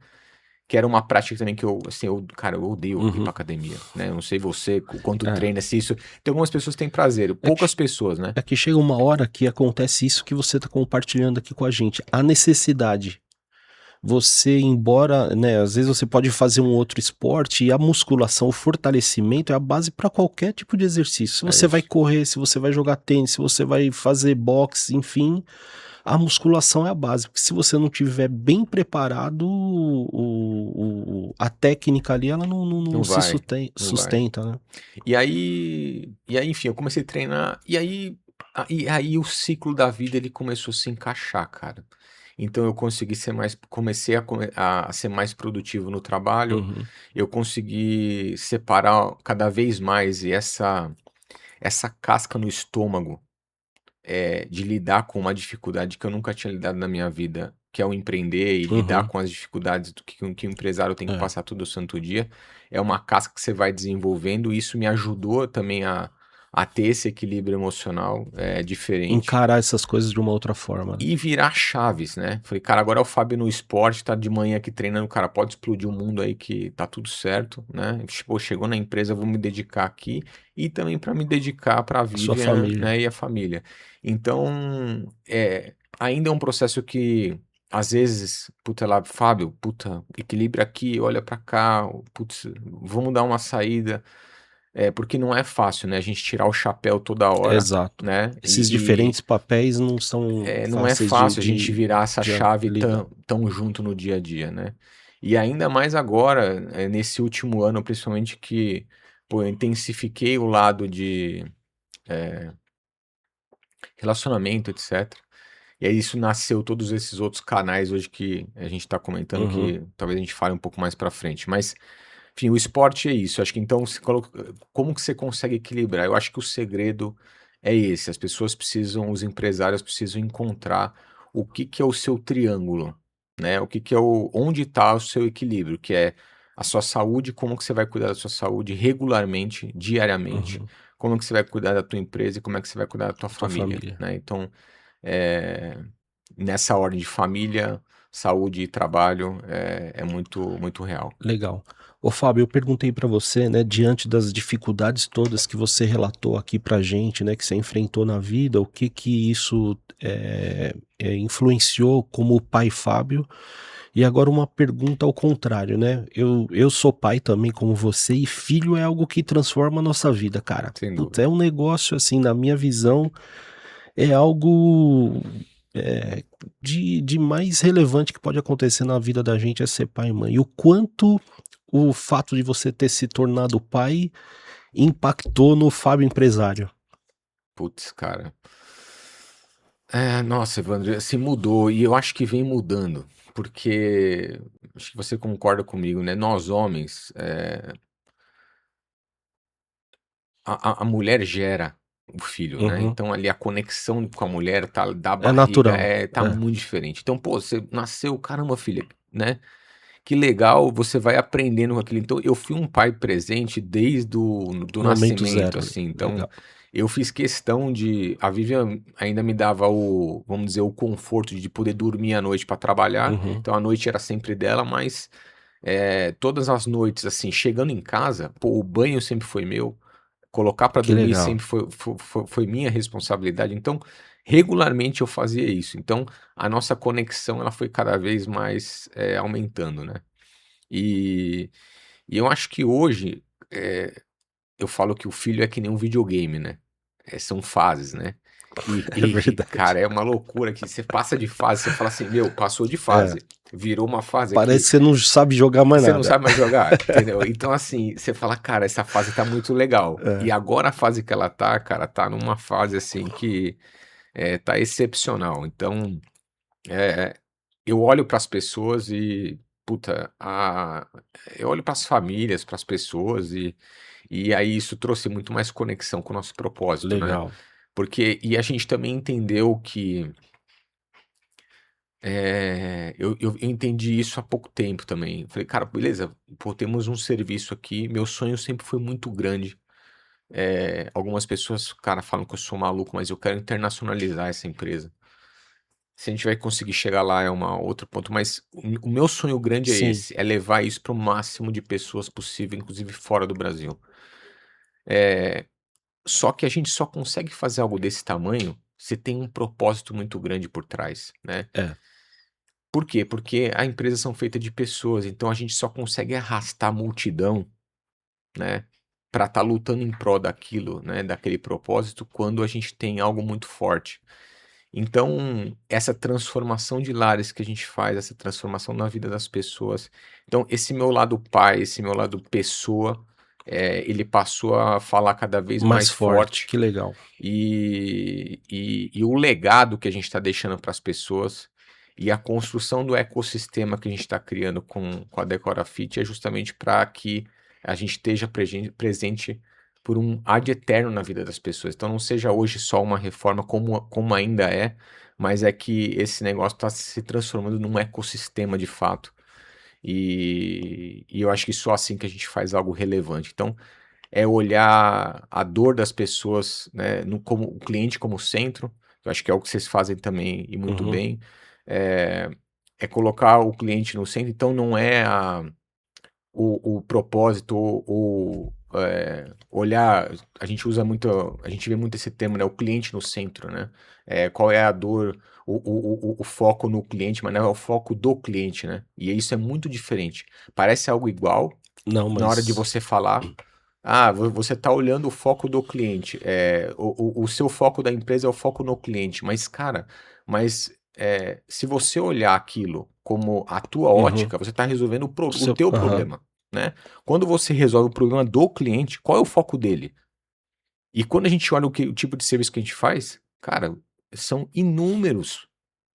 que era uma prática também que eu, assim, cara, eu odeio ir Uhum. pra academia, né, eu não sei você, o quanto É. treina, se isso tem algumas pessoas que têm prazer, É que poucas pessoas, né. é que chega uma hora que acontece isso que você tá compartilhando aqui com a gente, a necessidade. Você, embora, né, às vezes você pode fazer um outro esporte e a musculação, o fortalecimento é a base para qualquer tipo de exercício. Se É você vai isso. correr, se você vai jogar tênis, se você vai fazer boxe, enfim, a musculação é a base, porque se você não tiver bem preparado, a técnica ali, ela não Não se vai, não vai. sustenta, né. E aí, enfim, eu comecei a treinar, e aí o ciclo da vida ele começou a se encaixar, cara. Então eu consegui ser mais comecei a ser mais produtivo no trabalho, Uhum, eu consegui separar cada vez mais e essa casca no estômago, de lidar com uma dificuldade que eu nunca tinha lidado na minha vida, que é o empreender e lidar uhum, com as dificuldades do que o empresário tem que é. passar todo santo dia, é uma casca que você vai desenvolvendo, e isso me ajudou também a ter esse equilíbrio emocional, diferente. Encarar essas coisas de uma outra forma, né. E virar chaves, né. Falei: "Cara, agora é o Fábio no esporte, tá de manhã aqui treinando, cara, pode explodir o mundo aí que tá tudo certo, né. Tipo, chegou na empresa, eu vou me dedicar aqui", e também para me dedicar pra A sua Vivian, família. né, e a família. Então, ainda é um processo que, às vezes, puta lá: "Fábio, puta, equilibra aqui, olha pra cá, putz, vamos dar uma saída", porque não é fácil, né, a gente tirar o chapéu toda hora, Exato. né, Esses diferentes papéis não são não é fáceis de fácil a gente de virar essa de chave lidar. tão junto no dia a dia, né. E ainda mais agora, nesse último ano, principalmente, que, pô, eu intensifiquei o lado de, eh, relacionamento, etcétera. E aí isso nasceu todos esses outros canais hoje que a gente tá comentando, Uhum. que talvez a gente fale um pouco mais pra frente. Mas, enfim, o esporte é isso, acho que então se colo como que você consegue equilibrar? Eu acho que o segredo é esse, as pessoas precisam os empresários precisam encontrar o que que é o seu triângulo, né, o que que é onde está o seu equilíbrio, que é a sua saúde, como que você vai cuidar da sua saúde regularmente, diariamente, Uhum. como que você vai cuidar da tua empresa e como é que você vai cuidar da tua Tua família, família. né. Então, eh, nessa ordem de família, saúde e trabalho, é muito muito real. Legal. Ô Fábio, eu perguntei pra você, né, diante das dificuldades todas que você relatou aqui pra gente, né, que você enfrentou na vida, o que que isso, influenciou como pai Fábio. E agora uma pergunta ao contrário, né, eu sou pai também como você e filho é algo que transforma a nossa vida, cara. Sem Puta, dúvida. é um negócio, assim, na minha visão, é algo, eh, de mais relevante que pode acontecer na vida da gente é ser pai e mãe. E o quanto o fato de você ter se tornado pai impactou no Fábio empresário. Putz, cara. Nossa, Evandro, assim, mudou, e eu acho que vem mudando, porque acho que você concorda comigo, né? Nós homens, a mulher gera o filho, né? Uhum. Então ali a conexão com a mulher tá da É barriga natural. tá É. muito diferente. Então, pô, você nasceu, caramba, filha, né? Que legal, você vai aprendendo com aquilo. Então, eu fui um pai presente desde o do Momento nascimento, zero ali. assim. Então, Legal. eu fiz questão de. A Vivian ainda me dava o, vamos dizer, o conforto de poder dormir à noite para trabalhar. Uhum. Então, a noite era sempre dela, mas todas as noites, assim, chegando em casa, pô, o banho sempre foi meu. Colocar para Que dormir legal. sempre foi minha responsabilidade, então regularmente eu fazia isso. Então a nossa conexão ela foi cada vez mais, aumentando, né. E e eu acho que hoje, eu falo que o filho é que nem um videogame, né, são fases, né. E É e verdade. cara, é uma loucura que você passa de fase, você fala assim: "Meu, passou de É. fase, virou uma fase Parece aqui". que você não sabe jogar mais Você não nada. sabe mais jogar, entendeu? Então, assim, você fala: "Cara, essa fase tá muito legal". E É. agora a fase que ela tá, cara, tá numa fase, assim, que, tá excepcional. Então, eh, eu olho para as pessoas e, puta, eu olho para as famílias, para as pessoas e aí isso trouxe muito mais conexão com o nosso propósito, né. Legal. Porque a gente também entendeu que, eu entendi isso há pouco tempo também. Falei: "Cara, beleza, pô, temos um serviço aqui", meu sonho sempre foi muito grande. Algumas pessoas, cara, falam que eu sou maluco, mas eu quero internacionalizar essa empresa. Se a gente vai conseguir chegar lá é uma outro ponto, mas o meu sonho grande é Sim, esse, é levar isso para o máximo de pessoas possível, inclusive fora do Brasil. Eh, Só que a gente só consegue fazer algo desse tamanho se tem um propósito muito grande por trás, né. é. Por quê? Porque a empresa são feitas de pessoas, então a gente só consegue arrastar a multidão, né, para estar lutando em prol daquilo, né, daquele propósito, quando a gente tem algo muito forte. Então, essa transformação de lares que a gente faz, essa transformação na vida das pessoas. Então, esse meu lado pai, esse meu lado pessoa, ele passou a falar cada vez Mais mais forte, forte que legal. e o legado que a gente está deixando para as pessoas e a construção do ecossistema que a gente está criando com a Decora Fit é justamente para que a gente esteja presente por um ad eterno na vida das pessoas. Então não seja hoje só uma reforma como ainda é, mas é que esse negócio está se transformando num ecossistema de fato. E eu acho que só assim que a gente faz algo relevante. Então, é olhar a dor das pessoas, né, como o cliente como centro, eu acho que é o que vocês fazem também e muito Uhum. bem, é colocar o cliente no centro, então não é o propósito ou, olhar a gente vê muito esse termo, né, o cliente no centro, né, qual é a dor, o foco no cliente, mas não é o foco do cliente, né, e isso é muito diferente. Parece algo igual, Não, na hora de mas você falar, você está olhando o foco do cliente, o seu foco da empresa é o foco no cliente, mas cara, se você olhar aquilo como a tua uhum. ótica, você está resolvendo o teu Aham. problema, né. Quando você resolve o problema do cliente, qual é o foco dele? E quando a gente olha o tipo de serviço que a gente faz, cara, são inúmeros,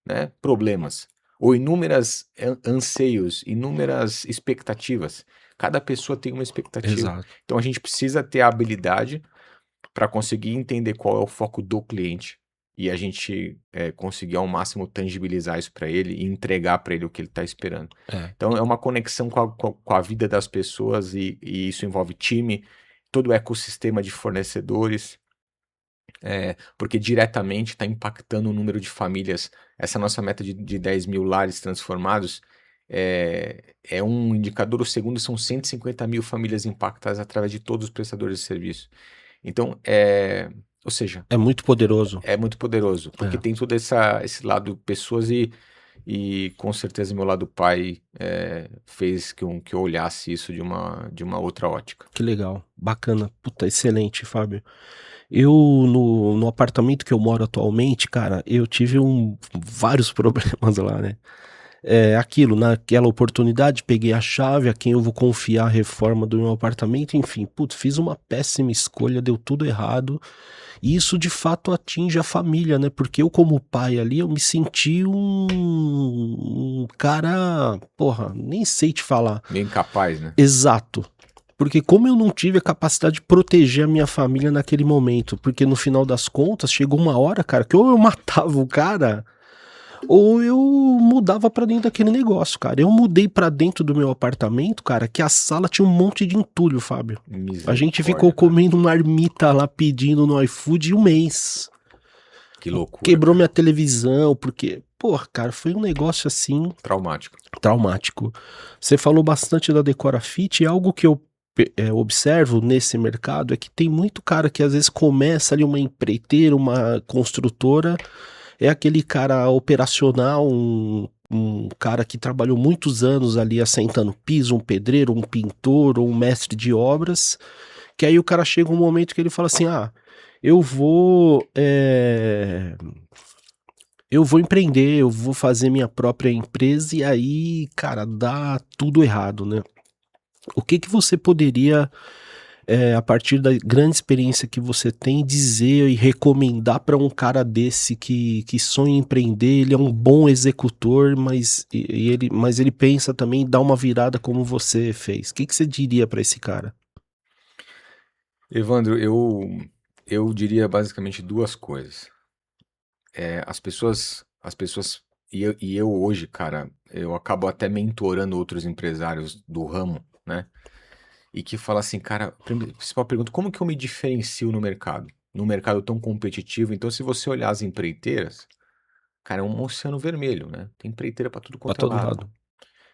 né, problemas, ou inúmeras anseios, inúmeras expectativas. Cada pessoa tem uma expectativa. Exato. Então a gente precisa ter a habilidade para conseguir entender qual é o foco do cliente e a gente, conseguir ao máximo tangibilizar isso para ele e entregar para ele o que ele está esperando. É. Então é uma conexão com a vida das pessoas e isso envolve time, todo o ecossistema de fornecedores, porque diretamente está impactando o número de famílias. Essa nossa meta de 10.000 lares transformados é um indicador, o segundo são 150.000 famílias impactadas através de todos os prestadores de serviço. Então, ou seja, É muito poderoso. é muito poderoso, porque É. tem todo esse lado pessoas e com certeza meu lado pai fez que eu olhasse isso de uma outra ótica. Que legal. Bacana. Puta, excelente, Fábio. Eu, no apartamento que eu moro atualmente, cara, eu tive vários problemas lá, né? É aquilo, naquela oportunidade, peguei a chave, a quem eu vou confiar a reforma do meu apartamento, enfim, putz, fiz uma péssima escolha, deu tudo errado. E isso de fato atinge a família, né? Porque eu, como pai ali, eu me senti um cara, porra, nem sei te falar. Meio incapaz, né? Exato. Porque como eu não tive a capacidade de proteger a minha família naquele momento, porque no final das contas chegou uma hora, cara, que ou eu matava o cara, ou eu mudava pra dentro daquele negócio, cara. Eu mudei pra dentro do meu apartamento, cara, que a sala tinha um monte de entulho, Fábio. A gente ficou Misericórdia, cara. comendo marmita lá, pedindo no iFood 1 mês. Que loucura, Quebrou cara. minha televisão, porque, porra, cara, foi um negócio assim Traumático. traumático. Você falou bastante da Decora Fit, e algo que eu observo nesse mercado é que tem muito cara que às vezes começa ali uma empreiteira, uma construtora, é aquele cara operacional, um cara que trabalhou muitos anos ali assentando piso, um pedreiro, um pintor ou um mestre de obras, que aí o cara chega um momento que ele fala assim, eu vou eu vou empreender, eu vou fazer minha própria empresa, e aí, cara, dá tudo errado, né? O que que você poderia, a partir da grande experiência que você tem, dizer e recomendar para um cara desse que sonha em empreender? Ele é um bom executor, mas ele pensa também em dar uma virada como você fez. O que que você diria para esse cara? Evandro, eu diria basicamente duas coisas. As pessoas e eu hoje, cara, eu acabo até mentorando outros empresários do ramo, né? E que fala assim, cara, principal pergunta, como que eu me diferencio no mercado? Num mercado tão competitivo. Então, se você olhar as empreiteiras, cara, é um oceano vermelho, né? Tem empreiteira para tudo Para quanto é todo lado. lado.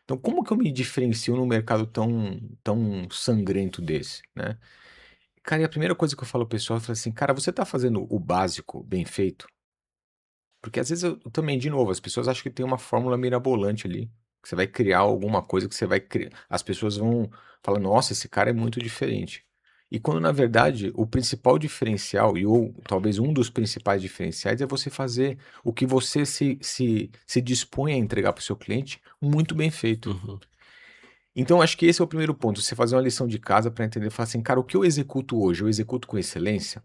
Então, como que eu me diferencio num mercado tão sangrento desse, né? Cara, e a primeira coisa que eu falo ao pessoal, eu falo assim, cara, você tá fazendo o básico bem feito? Porque às vezes eu também, de novo, as pessoas acham que tem uma fórmula mirabolante ali, que você vai criar alguma coisa que você vai criar. As pessoas vão falar, nossa, esse cara é muito diferente. E quando na verdade o principal diferencial, ou talvez um dos principais diferenciais, é você fazer o que você se dispõe a entregar para o seu cliente muito bem feito. Uhum. Então, acho que esse é o primeiro ponto, você fazer uma lição de casa para entender, falar assim, cara, o que eu executo hoje, eu executo com excelência?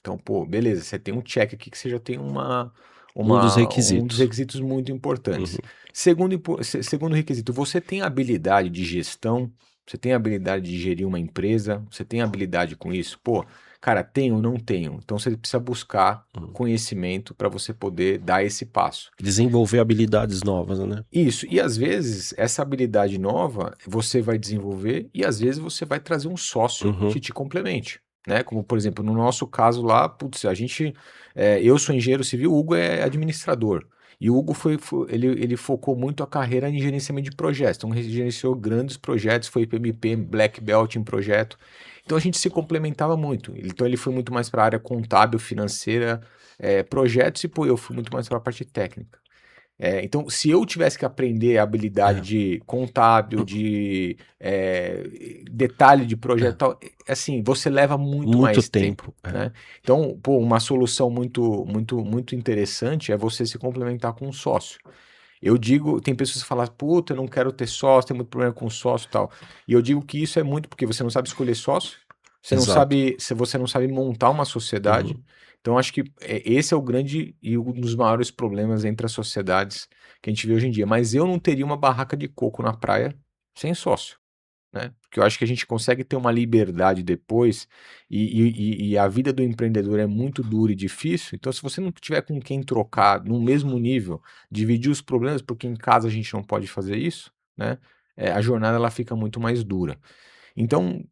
Então, pô, beleza, você tem um check aqui que você já tem Um dos um dos requisitos. requisitos muito Uhum. importantes. Segundo requisito, você tem habilidade de gestão, você tem habilidade de gerir uma empresa, você tem habilidade com isso? Pô, cara, tenho ou não tenho? Então você precisa buscar Uhum. conhecimento para você poder dar esse passo. Desenvolver habilidades novas, né? Isso, e às vezes essa habilidade nova você vai desenvolver e às vezes você vai trazer um sócio Uhum. que te complemente, né? Como por exemplo, no nosso caso lá, putz, a gente, eu sou engenheiro civil, o Hugo é administrador. E o Hugo ele focou muito a carreira em gerenciamento de projetos, então ele gerenciou grandes projetos, foi PMP, Black Belt em projeto. Então a gente se complementava muito. Então ele foi muito mais para a área contábil, financeira, projetos, e pô, eu fui muito mais para a parte técnica. Então, se eu tivesse que aprender a habilidade É. de contábil, de detalhe de projeto, É. e tal, assim, você leva muito Muito mais tempo, tempo. É. né? Então, pô, uma solução muito, muito, muito interessante é você se complementar com um sócio. Eu digo, tem pessoas que falam, puta, eu não quero ter sócio, tem muito problema com sócio e tal. E eu digo que isso é muito porque você não sabe escolher sócio, você não Exato. sabe, se você não sabe montar uma sociedade. Uhum. Então, acho que esse é o grande e um dos maiores problemas entre as sociedades que a gente vê hoje em dia. Mas eu não teria uma barraca de coco na praia sem sócio, né? Porque eu acho que a gente consegue ter uma liberdade depois, e a vida do empreendedor é muito dura e difícil. Então, se você não tiver com quem trocar no mesmo nível, dividir os problemas, porque em casa a gente não pode fazer isso, né? A jornada ela fica muito mais dura. Então,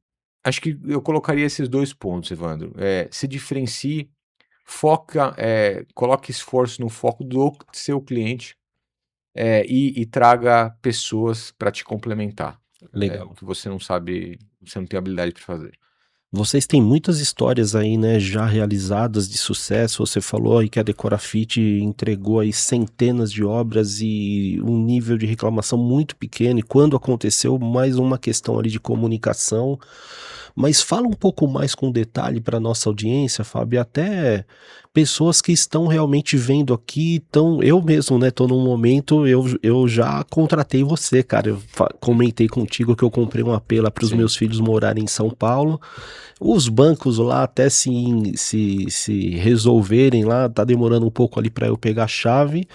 acho que eu colocaria esses dois pontos, Evandro. Se diferencie, foca, coloque esforço no foco do seu cliente, e traga pessoas para te complementar. O Legal. que você não sabe, você não tem habilidade para fazer. Vocês têm muitas histórias aí, né, já realizadas de sucesso. Você falou aí que a Decorafit entregou aí centenas de obras e um nível de reclamação muito pequeno. E quando aconteceu, mais uma questão ali de comunicação. Mas fala um pouco mais com detalhe para nossa audiência, Fábio, até pessoas que estão realmente vendo aqui, eu mesmo, né, tô num momento, eu já contratei você, cara, eu comentei contigo que eu comprei um AP lá para os Sim, meus filhos morarem em São Paulo. Os bancos lá até se resolverem lá, tá demorando um pouco ali para eu pegar a chave.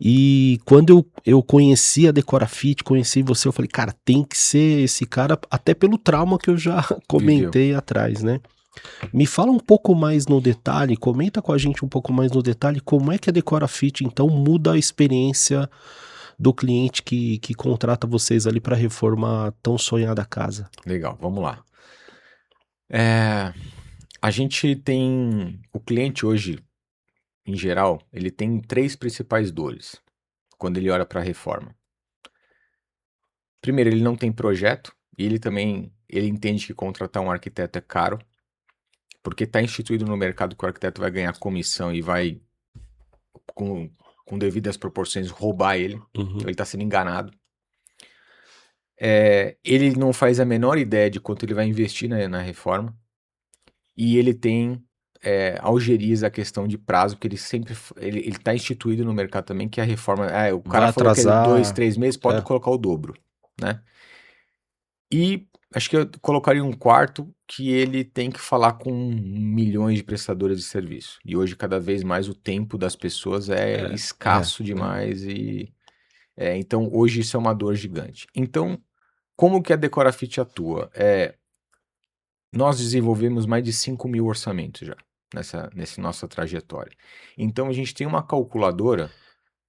E quando eu conheci a Decorafit, conheci você, eu falei, cara, tem que ser esse cara, até pelo trauma que eu já viveu. comentei atrás, né? Me fala um pouco mais no detalhe, comenta com a gente um pouco mais no detalhe, como é que a Decorafit, então, muda a experiência do cliente que contrata vocês ali para reformar a tão sonhada casa. Legal, vamos lá. É, a gente tem. O cliente hoje, em geral, ele tem três principais dores quando ele olha para a reforma. Primeiro, ele não tem projeto, e ele também ele entende que contratar um arquiteto é caro, porque está instituído no mercado que o arquiteto vai ganhar comissão e vai, com, com devidas proporções, roubar ele. Então Uhum. ele está sendo enganado. Ele não faz a menor ideia de quanto ele vai investir na reforma. E ele tem algeriza a questão de prazo, que ele sempre ele está instituído no mercado também, que a reforma, o cara Vai falou que é 2, atrasar, 3 meses, pode é. colocar o dobro, né? E acho que eu colocaria um quarto, que ele tem que falar com milhões de prestadores de serviço. E hoje, cada vez mais, o tempo das pessoas é escasso demais então hoje isso é uma dor gigante. Então, como que a Decorafit atua? Nós desenvolvemos mais de 5.000 orçamentos já nessa nossa trajetória. Então a gente tem uma calculadora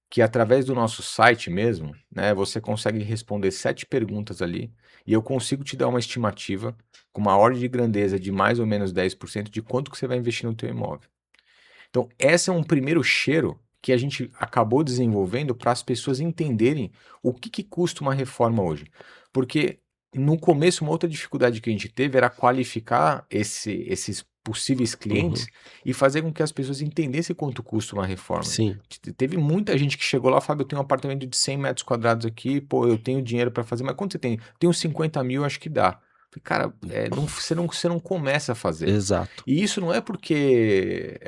que, através do nosso site mesmo, né, você consegue responder 7 perguntas ali, e eu consigo te dar uma estimativa com uma ordem de grandeza de mais ou menos 10% de quanto que você vai investir no teu imóvel. Então, esse é um primeiro cheiro que a gente acabou desenvolvendo para as pessoas entenderem o que custa uma reforma hoje. Porque no começo, uma outra dificuldade que a gente teve era qualificar esses possíveis clientes Uhum. e fazer com que as pessoas entendessem quanto custa uma reforma. Sim, Teve muita gente que chegou lá, Fábio, eu tenho um apartamento de 100 metros quadrados aqui, pô, eu tenho dinheiro para fazer, mas quanto você tem? Tenho 50 mil, acho que dá. Falei, cara, você não começa a fazer. exato. E isso não é porque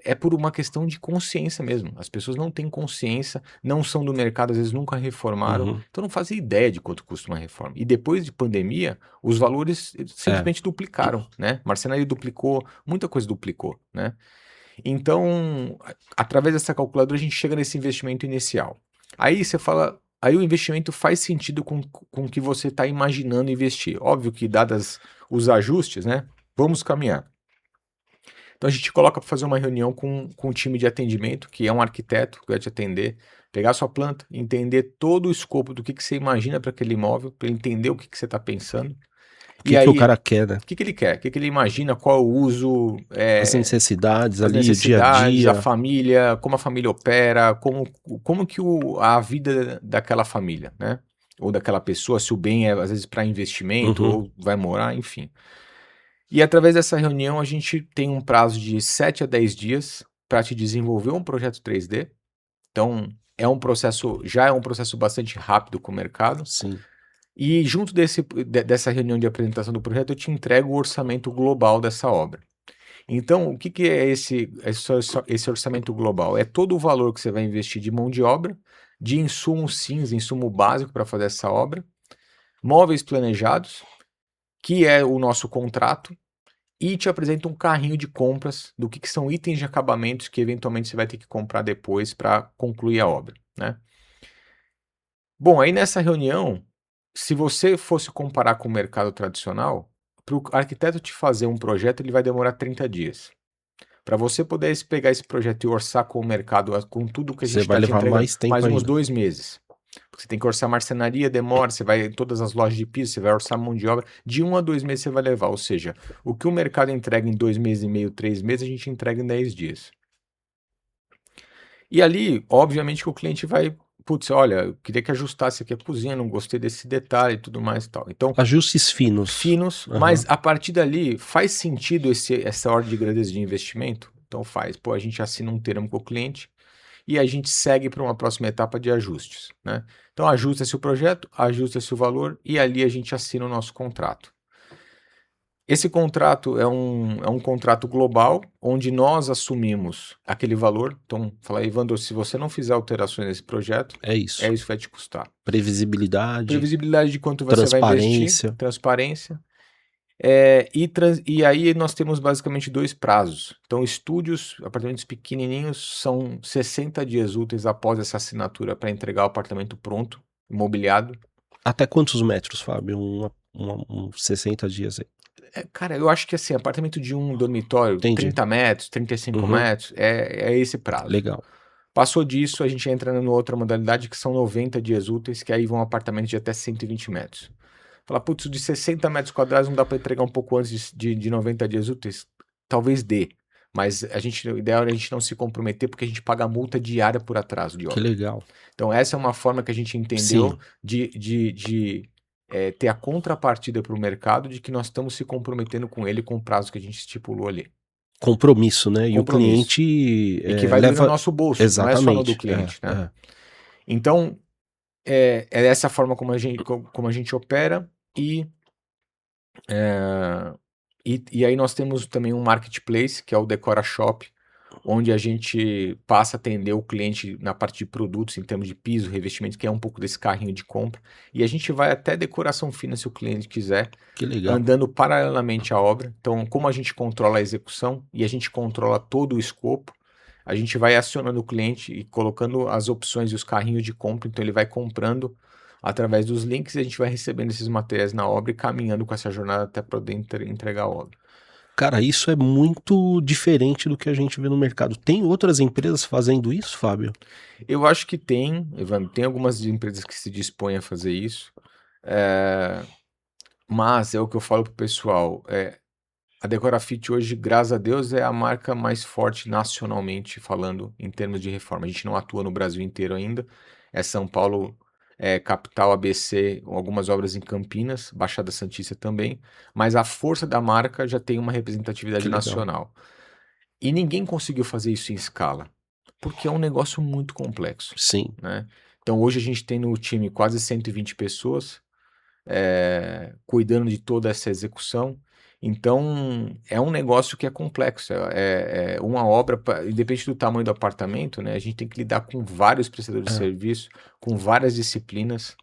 é por uma questão de consciência mesmo. As pessoas não têm consciência, não são do mercado, às vezes nunca reformaram, Uhum. então não fazem ideia de quanto custa uma reforma. E depois de pandemia, os valores É. simplesmente duplicaram, né? Marcenaria duplicou, muita coisa duplicou, né? Então, através dessa calculadora, a gente chega nesse investimento inicial. Aí você fala, aí o investimento faz sentido com o que você está imaginando investir. Óbvio que, dadas os ajustes, né? Vamos caminhar. Então a gente coloca para fazer uma reunião com o time de atendimento, que é um arquiteto que vai te atender, pegar a sua planta, entender todo o escopo do que você imagina para aquele imóvel, para ele entender o que você está pensando. O E que que o aí, cara quer, né? o que ele quer? O que ele imagina? Qual é o uso? As necessidades As ali, o dia a necessidades, a dia. família, como a família opera, como que a vida daquela família, né? Ou daquela pessoa, se o bem é às vezes para investimento Uhum. ou vai morar, enfim. E através dessa reunião a gente tem um prazo de 7 a 10 dias para te desenvolver um projeto 3D. Então já é um processo bastante rápido com o mercado. Sim. E junto dessa reunião de apresentação do projeto, eu te entrego o orçamento global dessa obra. Então, o que é esse orçamento global? É todo o valor que você vai investir de mão de obra, de insumo cinza, insumo básico para fazer essa obra, móveis planejados, que é o nosso contrato, e te apresenta um carrinho de compras do que são itens de acabamentos que eventualmente você vai ter que comprar depois para concluir a obra, né? Bom, aí nessa reunião, se você fosse comparar com o mercado tradicional, para o arquiteto te fazer um projeto, ele vai demorar 30 dias. Para você poder pegar esse projeto e orçar com o mercado, com tudo que a gente Você vai está te levar entregando, mais tempo mais uns ainda. 2 meses. Você tem que orçar marcenaria, demora, você vai em todas as lojas de piso, você vai orçar mão de obra, de 1 a 2 meses você vai levar. Ou seja, o que o mercado entrega em 2 meses e meio, 3 meses, a gente entrega em 10 dias. E ali, obviamente, que o cliente vai, putz, olha, eu queria que ajustasse aqui a cozinha, não gostei desse detalhe e tudo mais e tal. Então, Ajustes finos. finos, Aham. mas a partir dali, faz sentido essa ordem de grandeza de investimento? Então faz. Pô, a gente assina um termo com o cliente e a gente segue para uma próxima etapa de ajustes, né? Então ajusta-se o projeto, ajusta-se o valor e ali a gente assina o nosso contrato. Esse contrato é um contrato global, onde nós assumimos aquele valor. Então, falar, Evandro, se você não fizer alterações nesse projeto, É é isso. isso que vai te custar. Previsibilidade, Previsibilidade de quanto você vai investir, transparência. transparência. E aí nós temos basicamente 2 prazos. Então, estúdios, apartamentos pequenininhos, são 60 dias úteis após essa assinatura para entregar o apartamento pronto, imobiliado. Até quantos metros, Fábio? Uns 60 dias aí. Cara, eu acho que assim, apartamento de um dormitório, Entendi. 30 metros, 35 Uhum. metros, é esse prazo. Legal. Passou disso, a gente entra numa outra modalidade que são 90 dias úteis, que aí vão apartamentos de até 120 metros. Fala, putz, de 60 metros quadrados não dá para entregar um pouco antes de 90 dias úteis? Talvez dê, mas o ideal é a gente não se comprometer porque a gente paga multa diária por atraso de Que obra. legal. Então essa é uma forma que a gente entendeu Sim. de ter a contrapartida para o mercado de que nós estamos se comprometendo com ele com o prazo que a gente estipulou ali. Compromisso, né? E o Compromisso. cliente E que vai doer no leva. nosso bolso, não é só no do Exatamente. cliente, né? Então, é dessa forma como a gente opera e, é, e aí nós temos também um marketplace, que é o Decora Shop, onde a gente passa a atender o cliente na parte de produtos, em termos de piso, revestimento, que é um pouco desse carrinho de compra. E a gente vai até decoração fina, se o cliente quiser, Que legal. andando paralelamente à obra. Então, como a gente controla a execução e a gente controla todo o escopo, a gente vai acionando o cliente e colocando as opções e os carrinhos de compra. Então, ele vai comprando através dos links e a gente vai recebendo esses materiais na obra e caminhando com essa jornada até poder entregar a obra. Cara, isso é muito diferente do que a gente vê no mercado. Tem outras empresas fazendo isso, Fábio? Eu acho que tem, Evandro, tem algumas empresas que se dispõem a fazer isso, mas é o que eu falo pro pessoal, a Decorafit hoje, graças a Deus, é a marca mais forte nacionalmente falando em termos de reforma. A gente não atua no Brasil inteiro ainda, é São Paulo, capital, ABC, algumas obras em Campinas, Baixada Santista também, mas a força da marca já tem uma representatividade Que legal. nacional. E ninguém conseguiu fazer isso em escala, porque é um negócio muito complexo, Sim. né? Então hoje a gente tem no time quase 120 pessoas cuidando de toda essa execução. Então é um negócio que é complexo, é uma obra, independente do tamanho do apartamento, né? A gente tem que lidar com vários prestadores de É. serviço, com várias disciplinas.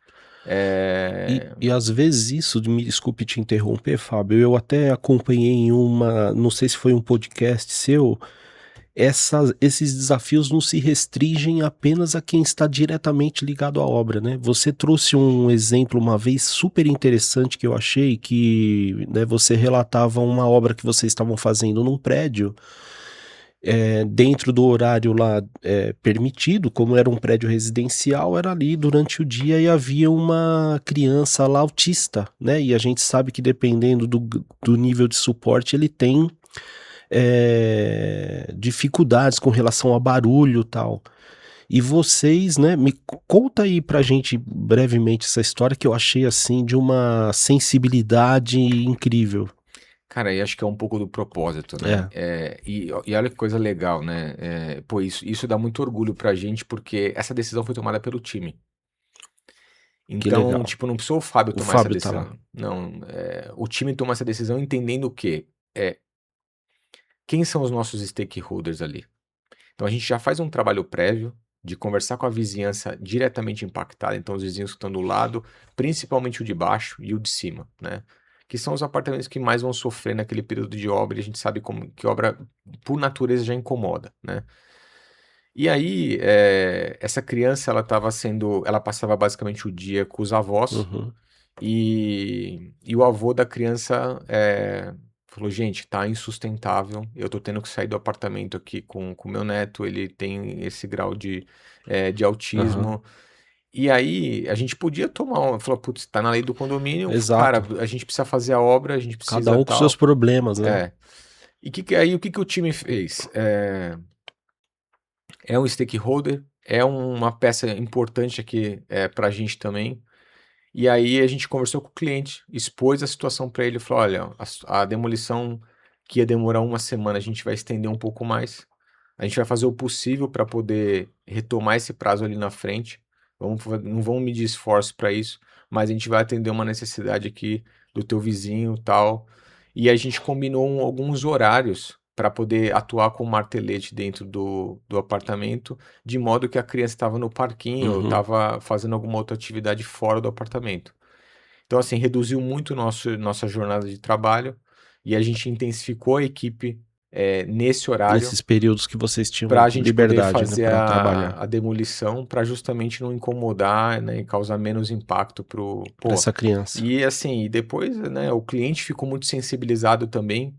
E às vezes isso, me desculpe te interromper, Fábio, eu até acompanhei em não sei se foi um podcast seu, esses desafios não se restringem apenas a quem está diretamente ligado à obra, né? Você trouxe um exemplo uma vez super interessante que eu achei, que, né, você relatava uma obra que vocês estavam fazendo num prédio, dentro do horário lá permitido, como era um prédio residencial, era ali durante o dia e havia uma criança lá autista, né? E a gente sabe que dependendo do nível de suporte, ele tem dificuldades com relação a barulho e tal. E vocês, né, me conta aí pra gente brevemente essa história que eu achei assim de uma sensibilidade incrível. Cara, e acho que é um pouco do propósito, né? E olha que coisa legal, né? Pô, isso dá muito orgulho pra gente, porque essa decisão foi tomada pelo time. Que Então, legal. tipo, não precisou o Fábio O tomar essa Fábio tá lá. decisão. Não, o time toma essa decisão entendendo o quê? Quem são os nossos stakeholders ali? Então, a gente já faz um trabalho prévio de conversar com a vizinhança diretamente impactada, então os vizinhos que estão do lado, principalmente o de baixo e o de cima, né? Que são os apartamentos que mais vão sofrer naquele período de obra, e a gente sabe como que obra, por natureza, já incomoda, né? E aí, essa criança, ela passava basicamente o dia com os avós, Uhum. e o avô da criança falou, gente, tá insustentável, eu tô tendo que sair do apartamento aqui com o meu neto, ele tem esse grau de Aham. autismo. E aí, a gente podia falou, putz, tá na lei do condomínio, cara, Exato. a gente precisa fazer a obra, a gente Cada precisa um com seus tal. problemas, né? E aí, o que que o time fez? É um stakeholder, é uma peça importante aqui pra gente também. E aí a gente conversou com o cliente, expôs a situação para ele, falou, olha, a demolição que ia demorar uma semana, a gente vai estender um pouco mais. A gente vai fazer o possível para poder retomar esse prazo ali na frente. Não vamos medir esforço para isso, mas a gente vai atender uma necessidade aqui do teu vizinho, tal. e a gente combinou alguns horários para poder atuar com martelete dentro do apartamento, de modo que a criança estava no parquinho ou Uhum. estava fazendo alguma outra atividade fora do apartamento. Então, assim, reduziu muito nossa jornada de trabalho e a gente intensificou a equipe nesse horário Nesses períodos que vocês para a tinham gente poder liberdade, né, fazer para trabalhar a demolição, para justamente não incomodar, né, e causar menos impacto para pô, essa criança. e assim, e depois, né, o cliente ficou muito sensibilizado também,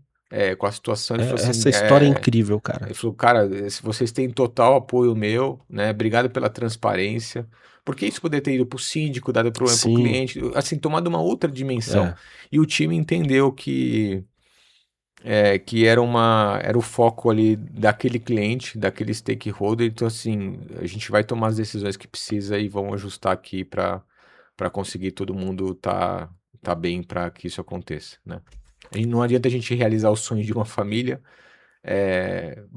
com a situação, ele falou assim, Essa história é incrível, cara. ele falou: "Cara, se vocês têm total apoio meu, né, obrigado pela transparência", porque isso poderia ter ido para o síndico, dado problema para o Sim, cliente, assim, tomado uma outra dimensão. é. E o time entendeu que era o foco ali daquele cliente, daquele stakeholder, então assim, a gente vai tomar as decisões que precisa e vamos ajustar aqui para conseguir todo mundo tá bem para que isso aconteça, né. E não adianta a gente realizar os sonhos de uma família,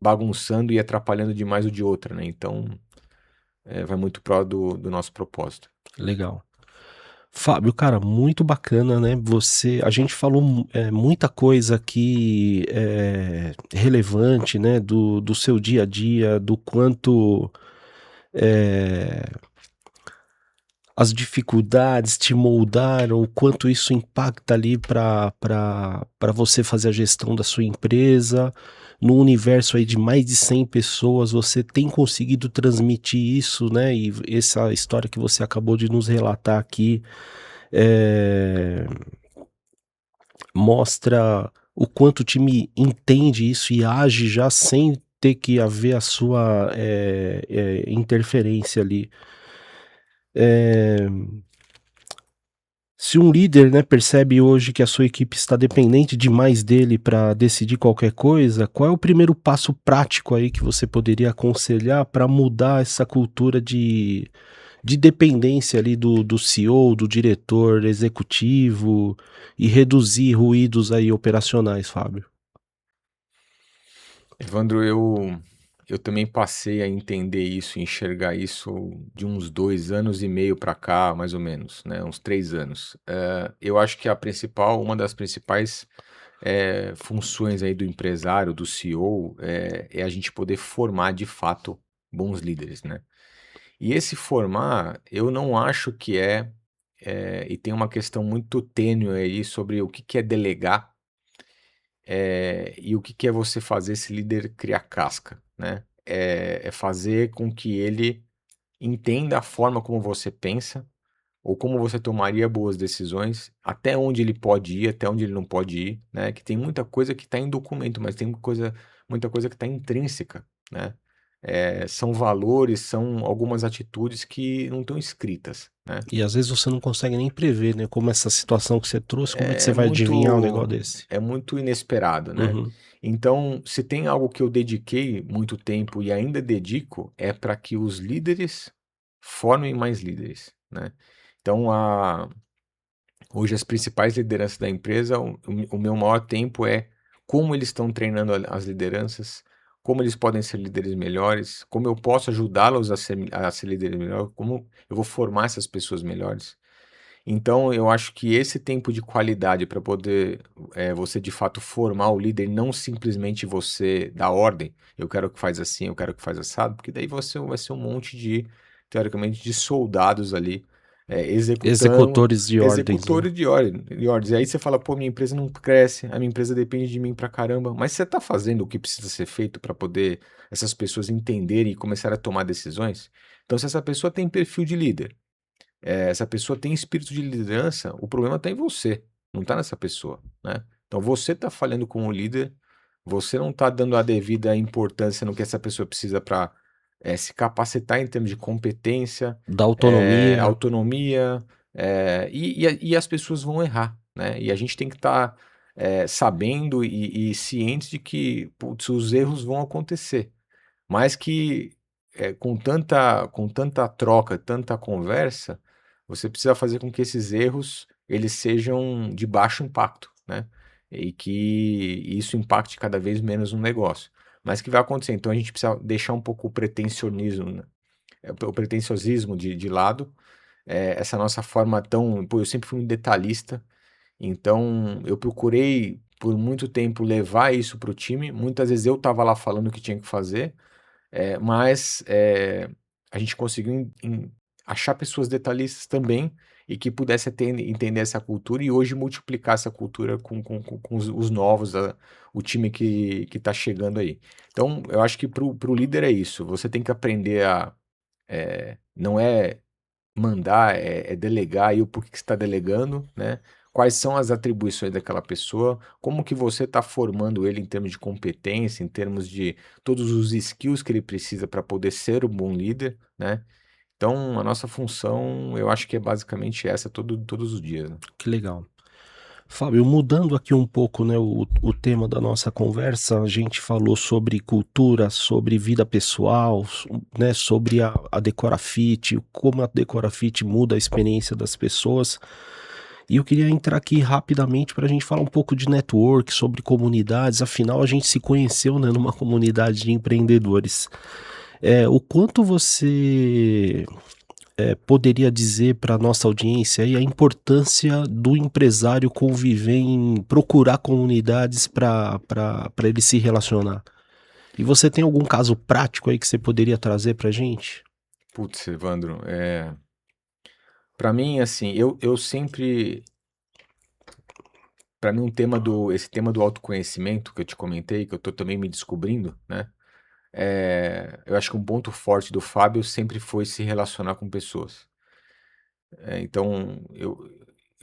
bagunçando e atrapalhando demais o de outra, né, então, vai muito pro do nosso propósito. Legal. Fábio, cara, muito bacana, né? A gente falou muita coisa aqui relevante, né? Do seu dia a dia, do quanto é, as dificuldades te moldaram, o quanto isso impacta ali para você fazer a gestão da sua empresa. No universo aí de mais de 100 pessoas, você tem conseguido transmitir isso, né? E essa história que você acabou de nos relatar aqui eh, mostra o quanto o time entende isso e age já sem ter que haver a sua interferência ali. Eh, Se um líder, né, percebe hoje que a sua equipe está dependente demais dele para decidir qualquer coisa, qual é o primeiro passo prático aí que você poderia aconselhar para mudar essa cultura de dependência ali do CEO, do diretor executivo e reduzir ruídos aí operacionais, Fábio? Evandro, eu também passei a entender isso, enxergar isso de uns 2 anos e meio para cá, mais ou menos, né, uns 3 anos. Eu acho que uma das principais, funções aí do empresário, do CEO, é a gente poder formar de fato bons líderes, né. E esse formar, eu não acho que e tem uma questão muito tênue aí sobre o que que é delegar e o que que é você fazer esse líder criar casca, né? É fazer com que ele entenda a forma como você pensa ou como você tomaria boas decisões, até onde ele pode ir, até onde ele não pode ir, né? Que tem muita coisa que está em documento, mas tem muita coisa que está intrínseca, né? São valores, são algumas atitudes que não estão escritas, né? E às vezes você não consegue nem prever, né, como essa situação que você trouxe, como é que você É vai adivinhar um muito negócio desse? é muito inesperado, né. Uhum. Então, se tem algo que eu dediquei muito tempo e ainda dedico, é para que os líderes formem mais líderes, né. Então hoje as principais lideranças da empresa, o meu maior tempo é como eles estão treinando as lideranças, como eles podem ser líderes melhores, como eu posso ajudá-los a ser líderes melhores, como eu vou formar essas pessoas melhores. Então, eu acho que esse tempo de qualidade para poder, você de fato formar o líder, não simplesmente você dar ordem, eu quero que faz assim, eu quero que faz assado, porque daí você vai ser um monte de, teoricamente, de soldados ali, executando, Executores de ordens, né? executores de ordens. E aí você fala, pô, minha empresa não cresce, a minha empresa depende de mim pra caramba, mas você está fazendo o que precisa ser feito para poder essas pessoas entenderem e começar a tomar decisões? Então, se essa pessoa tem perfil de líder, essa pessoa tem espírito de liderança, o problema está em você, não está nessa pessoa, né. Então você está falhando como líder, você não está dando a devida importância no que essa pessoa precisa para se capacitar em termos de competência, Da autonomia. autonomia, e as pessoas vão errar, né. E a gente tem que estar, sabendo e cientes de que, putz, os erros vão acontecer. Mas que, com tanta troca, tanta conversa, você precisa fazer com que esses erros, eles sejam de baixo impacto, né, e que isso impacte cada vez menos no negócio. Mas que vai acontecer, então a gente precisa deixar um pouco o pretensionismo, né, o pretensiosismo de lado, essa nossa forma tão, pô, eu sempre fui um detalhista, então eu procurei por muito tempo levar isso para o time. Muitas vezes eu estava lá falando o que tinha que fazer, mas a gente conseguiu achar pessoas detalhistas também e que pudesse entender essa cultura e hoje multiplicar essa cultura com os novos, o time que está chegando aí. Então, eu acho que para o líder é isso. Você tem que aprender não é mandar, é delegar e o porquê que você está delegando, né? Quais são as atribuições daquela pessoa, como que você está formando ele em termos de competência, em termos de todos os skills que ele precisa para poder ser um bom líder, né? Então, a nossa função, eu acho que é basicamente essa todos os dias, né? Que legal. Fábio, mudando aqui um pouco, né, o tema da nossa conversa, a gente falou sobre cultura, sobre vida pessoal, né, sobre a Decorafit, como a Decorafit muda a experiência das pessoas. E eu queria entrar aqui rapidamente para a gente falar um pouco de network, sobre comunidades. Afinal, a gente se conheceu, né, numa comunidade de empreendedores. O quanto você poderia dizer para nossa audiência aí a importância do empresário conviver em procurar comunidades para ele se relacionar? E você tem algum caso prático aí que você poderia trazer para gente? Putz, Evandro, para mim, assim, eu sempre, para mim, esse tema do autoconhecimento que eu te comentei, que eu tô também me descobrindo, né? Eu acho que um ponto forte do Fábio sempre foi se relacionar com pessoas. Então, eu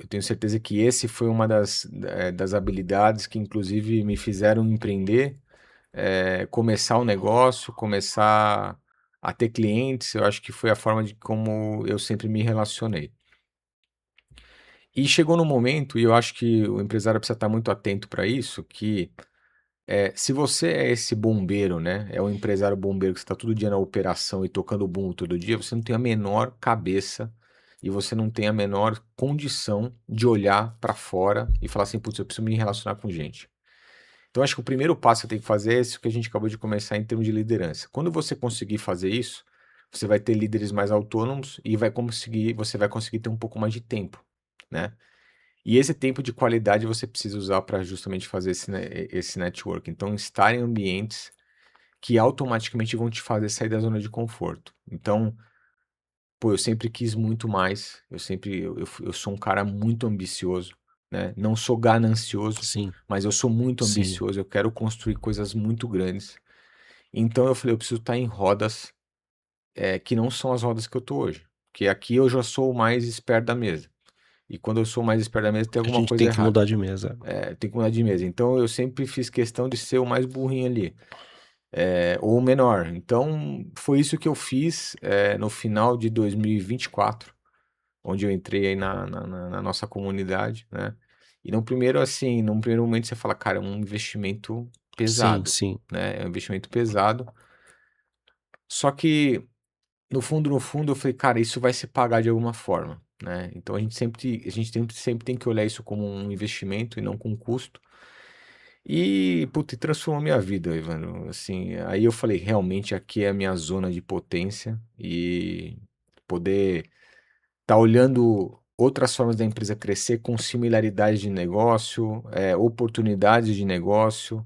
tenho certeza que esse foi uma das habilidades que, inclusive, me fizeram empreender, começar o negócio, começar a ter clientes. Eu acho que foi a forma de como eu sempre me relacionei. E chegou no momento, e eu acho que o empresário precisa estar muito atento para isso, que se você é esse bombeiro, né? É o empresário bombeiro que está todo dia na operação e tocando bumbo todo dia, você não tem a menor cabeça e você não tem a menor condição de olhar para fora e falar assim, putz, eu preciso me relacionar com gente. Então, acho que o primeiro passo que você tem que fazer é isso que a gente acabou de começar em termos de liderança. Quando você conseguir fazer isso, você vai ter líderes mais autônomos e você vai conseguir ter um pouco mais de tempo, né? E esse tempo de qualidade você precisa usar para justamente fazer esse network. Então, estar em ambientes que automaticamente vão te fazer sair da zona de conforto. Então, pô, eu sempre quis muito mais. Eu sou um cara muito ambicioso, né? Não sou ganancioso, Sim, mas eu sou muito sim, ambicioso. Eu quero construir coisas muito grandes. Então, eu falei, eu preciso estar em rodas, que não são as rodas que eu tô hoje. Porque aqui eu já sou o mais esperto da mesa. E quando eu sou mais esperto da mesa, tem a alguma gente coisa tem que errada. mudar de mesa. Tem que mudar de mesa. Então eu sempre fiz questão de ser o mais burrinho ali, ou o menor. Então foi isso que eu fiz no final de 2024, onde eu entrei aí na nossa comunidade, né? E no primeiro, assim, num primeiro momento você fala, cara, é um investimento Sim, pesado, sim. né? É um investimento pesado. Só que no fundo, eu falei, cara, isso vai se pagar de alguma forma, né? Então a gente sempre tem que olhar isso como um investimento e não como um custo. E, puta, transformou minha vida, Ivano. Assim, aí eu falei, realmente aqui é a minha zona de potência e poder estar olhando outras formas da empresa crescer com similaridades de negócio, oportunidades de negócio.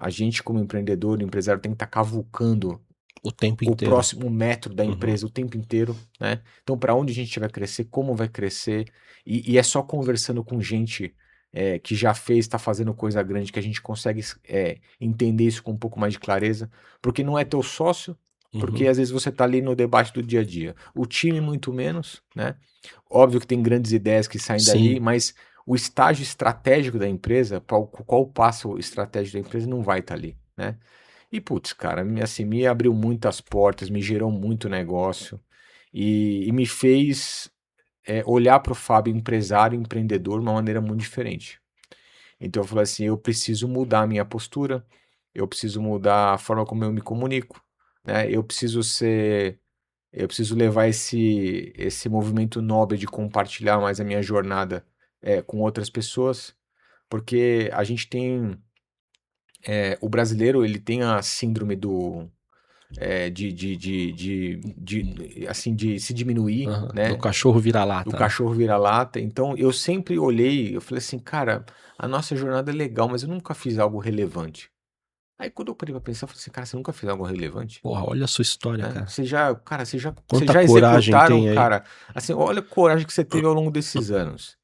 A gente, como empreendedor, empresário, tem que estar cavucando O tempo o inteiro. próximo metro da Uhum. empresa o tempo inteiro, né? Então, para onde a gente vai crescer, como vai crescer, e é só conversando com gente que já fez, está fazendo coisa grande, que a gente consegue entender isso com um pouco mais de clareza, porque não é teu sócio, porque Uhum. às vezes você está ali no debate do dia a dia. O time, muito menos, né? Óbvio que tem grandes ideias que saem dali, Sim, mas o estágio estratégico da empresa, qual passo estratégico da empresa não vai estar ali, né? E putz, cara, assim, me abriu muitas portas, me gerou muito negócio e me fez olhar para o Fábio empresário, empreendedor, de uma maneira muito diferente. Então eu falei assim, eu preciso mudar a minha postura, eu preciso mudar a forma como eu me comunico, né? Eu preciso levar esse movimento nobre de compartilhar mais a minha jornada com outras pessoas, porque a gente tem, o brasileiro, ele tem a síndrome assim, de se diminuir, Aham, do né? cachorro Do vira-lata, né? cachorro vira-lata. Então eu sempre olhei, eu falei assim, cara, a nossa jornada é legal, mas eu nunca fiz algo relevante. Aí quando eu parei pra pensar, eu falei assim, cara, você nunca fez algo relevante? Porra, olha a sua história, Né? cara. Cara, vocês Quanta já coragem executaram, tem aí. cara, assim, olha a coragem que você teve ao longo desses anos.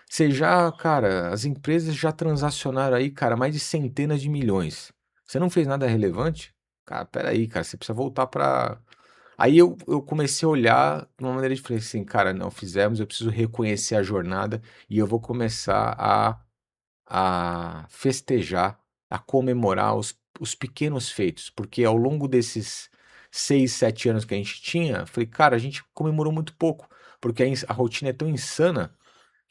Você já, cara, as empresas já transacionaram aí, cara, mais de centenas de milhões. Você não fez nada relevante? Cara, peraí, cara, você precisa voltar pra. Aí eu comecei a olhar de uma maneira diferente, assim, cara, não fizemos, eu preciso reconhecer a jornada e eu vou começar a festejar, a comemorar os pequenos feitos, porque ao longo desses 6, 7 anos que a gente tinha, falei, cara, a gente comemorou muito pouco, porque a rotina é tão insana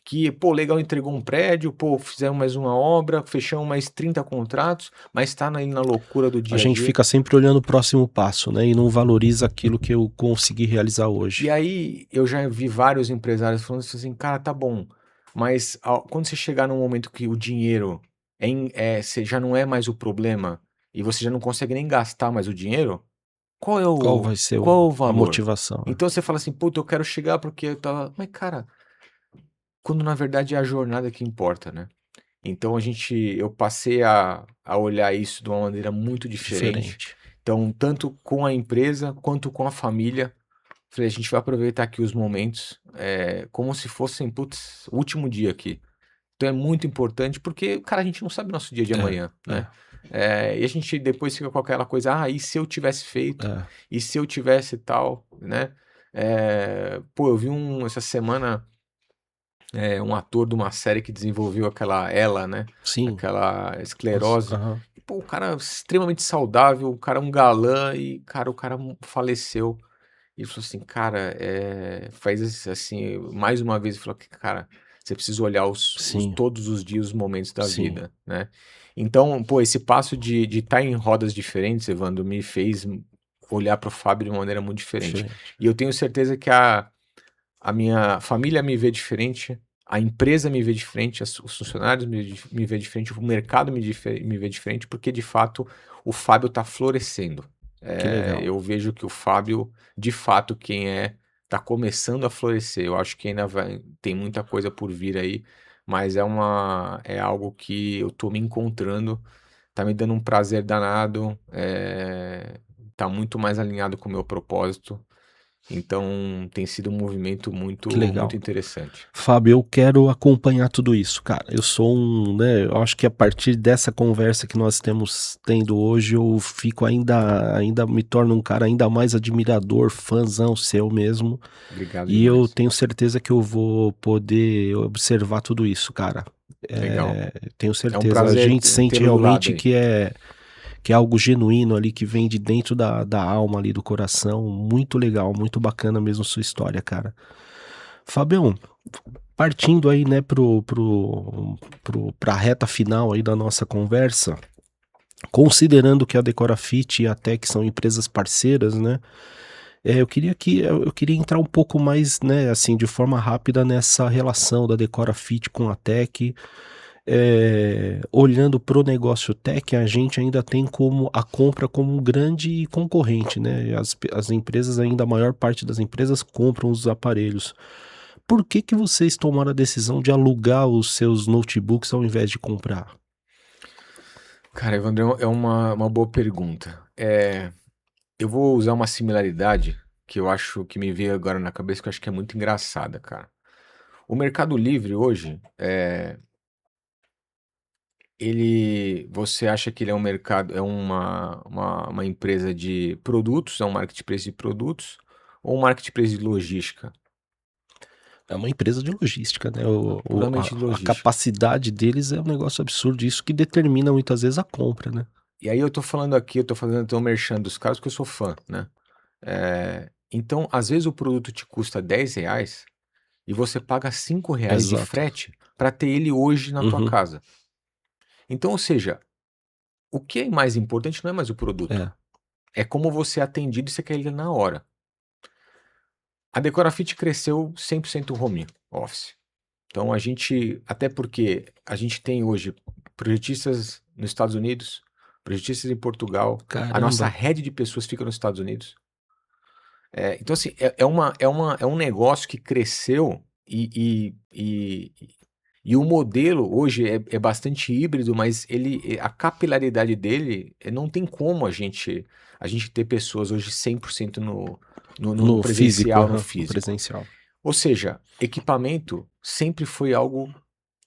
que, pô, legal, entregou um prédio, pô, fizemos mais uma obra, fechamos mais 30 contratos, mas tá aí na loucura do A dia a gente dia. fica sempre olhando o próximo passo, né? E não valoriza aquilo que eu consegui realizar E hoje. aí eu já vi vários empresários falando assim, cara, tá bom, mas quando você chegar num momento que o dinheiro já não é mais o problema e você já não consegue nem gastar mais o dinheiro, qual é Qual o, vai ser qual é o a valor? motivação, né? Então você fala assim, puta, eu quero chegar porque eu tava. Mas, cara, quando na verdade é a jornada que importa, né? Então eu passei a olhar isso de uma maneira muito diferente. Diferente. Então, tanto com a empresa quanto com a família. Falei, a gente vai aproveitar aqui os momentos, como se fossem, putz, o último dia aqui. Então é muito importante porque, cara, a gente não sabe o nosso dia de É, amanhã, é, né? E a gente depois fica com aquela coisa, e se eu tivesse feito? é. E se eu tivesse tal, né? Pô, eu vi essa semana um ator de uma série que desenvolveu aquela Ela, né? Sim. Aquela Nossa, esclerose. aham. E, pô, o cara extremamente saudável, o cara é um galã e, cara, o cara faleceu. E ele falou assim, cara, faz assim, mais uma vez, ele falou que, cara, você precisa olhar Sim, todos os dias os momentos da sim. vida, né? Então, pô, esse passo de estar em rodas diferentes, Evandro, me fez olhar para o Fábio de uma maneira muito diferente. Diferente. E eu tenho certeza que a minha família me vê diferente, a empresa me vê diferente, os funcionários me vê diferente, o mercado me vê diferente, porque de fato o Fábio está florescendo. Que legal. Eu vejo que o Fábio, de fato, está começando a florescer. Eu acho que ainda tem muita coisa por vir aí, mas é algo que eu estou me encontrando, tá me dando um prazer danado, tá muito mais alinhado com o meu propósito. Então tem sido um movimento Que muito, muito legal. interessante. Fábio, eu quero acompanhar tudo isso, cara. Eu sou né, eu acho que a partir dessa conversa que nós estamos tendo hoje, eu fico ainda me torno um cara ainda mais admirador, fãzão seu mesmo. Obrigado E eu demais. tenho certeza que eu vou poder observar tudo isso, cara. Legal. Tenho É um certeza. A prazer gente sente tê-lo do lado realmente aí. que é algo genuíno ali, que vem de dentro da alma ali, do coração. Muito legal, muito bacana mesmo sua história, cara. Fabião, partindo aí, né, pra reta final aí da nossa conversa, considerando que a Decorafit e a Tech são empresas parceiras, né, eu queria entrar um pouco mais, né, assim, de forma rápida nessa relação da Decorafit com a Tech. Olhando pro negócio tech, a gente ainda tem como a compra como um grande concorrente, né? As empresas ainda, a maior parte das empresas compram os aparelhos. Por que que vocês tomaram a decisão de alugar os seus notebooks ao invés de comprar? Cara, Evandro, é uma boa pergunta. Eu vou usar uma similaridade que eu acho que me veio agora na cabeça, que eu acho que é muito engraçada, cara. O Mercado Livre hoje, você acha que ele é um mercado, é uma empresa de produtos, é um marketplace de produtos, ou um marketplace de logística? É uma empresa de logística, né? Puramente de A logística. capacidade deles é um negócio absurdo, isso que determina muitas vezes a compra, né? E aí eu tô falando aqui, eu tô fazendo então merchan dos caras porque eu sou fã, né? Então, às vezes o produto te custa R$ 10 e você paga R$ 5 de Exato. frete para ter ele hoje na tua Uhum. casa. Então, ou seja, o que é mais importante não é mais o produto, É, é como você é atendido e você quer ele na hora. A Decorafit cresceu 100% home office. Então até porque a gente tem hoje projetistas nos Estados Unidos, projetistas em Portugal, a nossa Caramba. rede de pessoas fica nos Estados Unidos. Então, assim, é um negócio que cresceu e o modelo hoje é bastante híbrido, mas a capilaridade dele não tem como a gente ter pessoas hoje 100% no No físico, presencial, no aham, no físico. presencial. Ou seja, equipamento sempre foi algo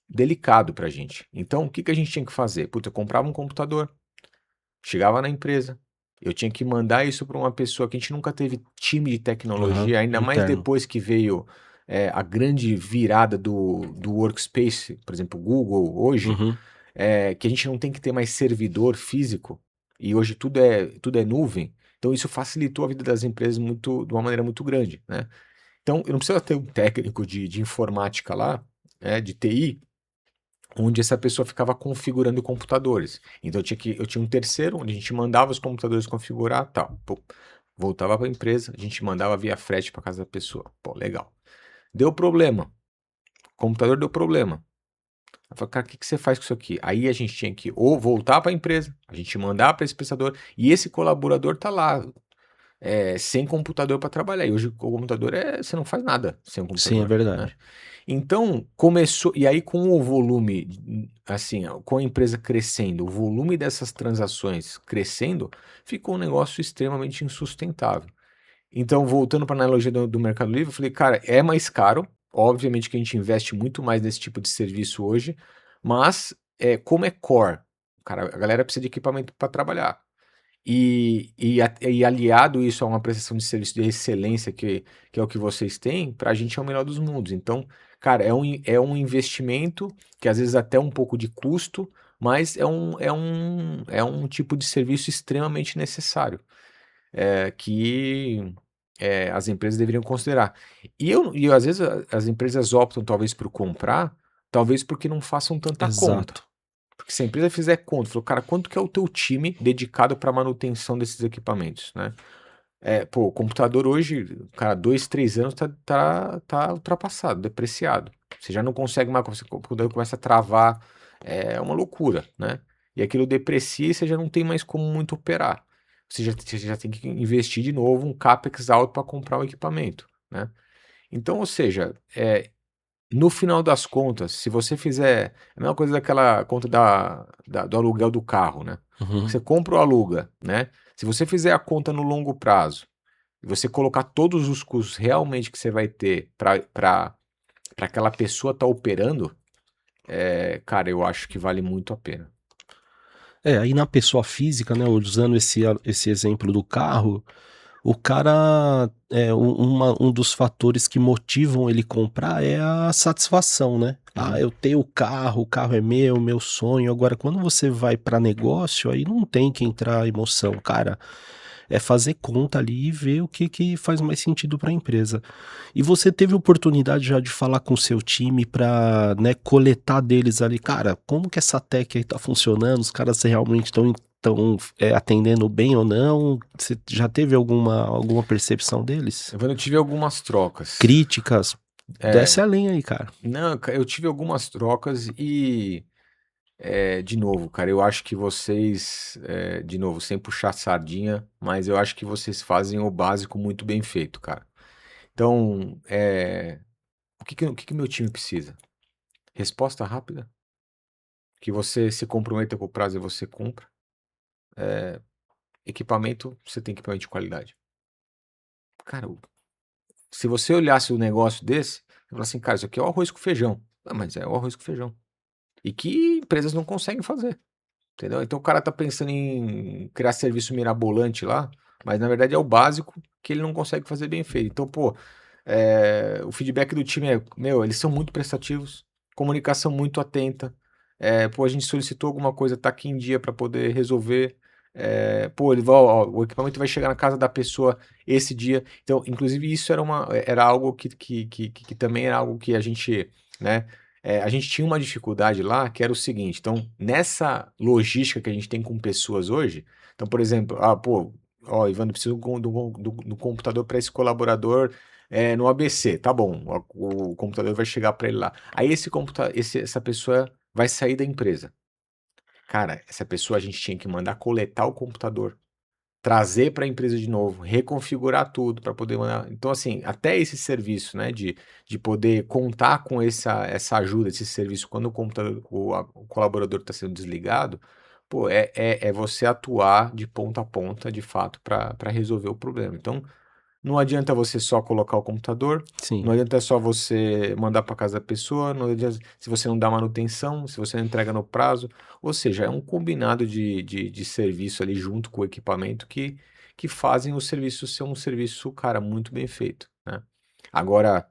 delicado para a gente. Então, o que a gente tinha que fazer? Puta, eu comprava um computador, chegava na empresa, eu tinha que mandar isso para uma pessoa que a gente nunca teve time de Aham, tecnologia, ainda mais interno. depois que veio a grande virada do workspace, por exemplo, o Google hoje, Uhum. que a gente não tem que ter mais servidor físico, e hoje tudo é nuvem, então isso facilitou a vida das empresas de uma maneira muito grande, né? Então, eu não preciso ter um técnico de informática lá, de TI, onde essa pessoa ficava configurando computadores. Então eu tinha um terceiro, onde a gente mandava os computadores configurar, tal. Pô, voltava para a empresa, a gente mandava via frete para casa da pessoa. Pô, legal. Deu problema. O computador deu problema. Eu falei, cara, o que você faz com isso aqui? Aí a gente tinha que ou voltar para a empresa, a gente mandar para esse prestador, e esse colaborador tá lá, sem computador para trabalhar. E hoje o computador você não faz nada sem um Sim, é computador, né? verdade. Então, começou, e aí com o volume, assim, com a empresa crescendo, o volume dessas transações crescendo, ficou um negócio extremamente insustentável. Então, voltando para a analogia do Mercado Livre, eu falei, cara, é mais caro, obviamente que a gente investe muito mais nesse tipo de serviço hoje, mas como é core, cara, a galera precisa de equipamento para trabalhar. E aliado isso a uma prestação de serviço de excelência, que é o que vocês têm, para a gente é o melhor dos mundos. Então, cara, é um investimento que às vezes até um pouco de custo, mas é um tipo de serviço extremamente necessário, que as empresas deveriam considerar. E às vezes as empresas optam talvez por comprar, talvez porque não façam tanta conta. Exato. Porque se a empresa fizer conta, falou, cara, quanto que é o teu time dedicado para manutenção desses equipamentos, né? Pô, o computador hoje, cara, 2, 3 anos tá ultrapassado, depreciado. Você já não consegue mais, o computador começa a travar, é uma loucura, né? E aquilo deprecia e você já não tem mais como muito operar. Você já tem que investir de novo um CAPEX alto para comprar o equipamento, né? Então, ou seja, no final das contas, se você fizer. É a mesma coisa daquela conta do aluguel do carro, né? Uhum. Você compra ou aluga, né? Se você fizer a conta no longo prazo e você colocar todos os custos realmente que você vai ter para aquela pessoa estar operando, cara, eu acho que vale muito a pena. Aí na pessoa física, né, usando esse exemplo do carro, o cara, um dos fatores que motivam ele comprar é a satisfação, né? Ah, Uhum. eu tenho o carro é meu sonho. Agora, quando você vai para negócio, aí não tem que entrar emoção, cara. É fazer conta ali e ver o que faz mais sentido para a empresa. E você teve oportunidade já de falar com o seu time para, né, coletar deles ali, cara, como que essa tech aí tá funcionando? Os caras realmente estão atendendo bem ou não? Você já teve alguma percepção deles? Eu tive algumas trocas. Críticas? É, Desce a lenha aí, cara. não, eu tive algumas trocas e, de novo, cara, eu acho que vocês, de novo, sem puxar sardinha, mas eu acho que vocês fazem o básico muito bem feito, cara. Então, o que meu time precisa? Resposta rápida, que você se comprometa com o prazo e você cumpra. Equipamento, você tem equipamento de qualidade. Cara, se você olhasse um negócio desse, você fala assim, cara, isso aqui é o arroz com feijão. Ah, mas é o arroz com feijão. E que empresas não conseguem fazer, entendeu? Então o cara tá pensando em criar serviço mirabolante lá, mas na verdade é o básico que ele não consegue fazer bem feito. Então, pô, o feedback do time meu, eles são muito prestativos, comunicação muito atenta. Pô, a gente solicitou alguma coisa, tá aqui em dia para poder resolver. Pô, ele vai, ó, o equipamento vai chegar na casa da pessoa esse dia. Então, inclusive, isso era algo que também era algo que a gente, né? A gente tinha uma dificuldade lá que era o seguinte. Então, nessa logística que a gente tem com pessoas hoje, então, por exemplo, pô, ó, Ivandro, preciso do computador para esse colaborador no ABC, tá bom, o computador vai chegar para ele lá. Aí essa pessoa vai sair da empresa. Cara, essa pessoa a gente tinha que mandar coletar o computador, trazer para a empresa de novo, reconfigurar tudo para poder mandar. Então, assim, até esse serviço, né, de poder contar com essa ajuda, esse serviço, quando o computador, o colaborador está sendo desligado, pô, é você atuar de ponta a ponta, de fato, para resolver o problema. Então, não adianta você só colocar o computador, Sim. não adianta só você mandar para casa da pessoa, não adianta se você não dá manutenção, se você não entrega no prazo. Ou seja, é um combinado de serviço ali junto com o equipamento que fazem o serviço ser um serviço, cara, muito bem feito, né? Agora,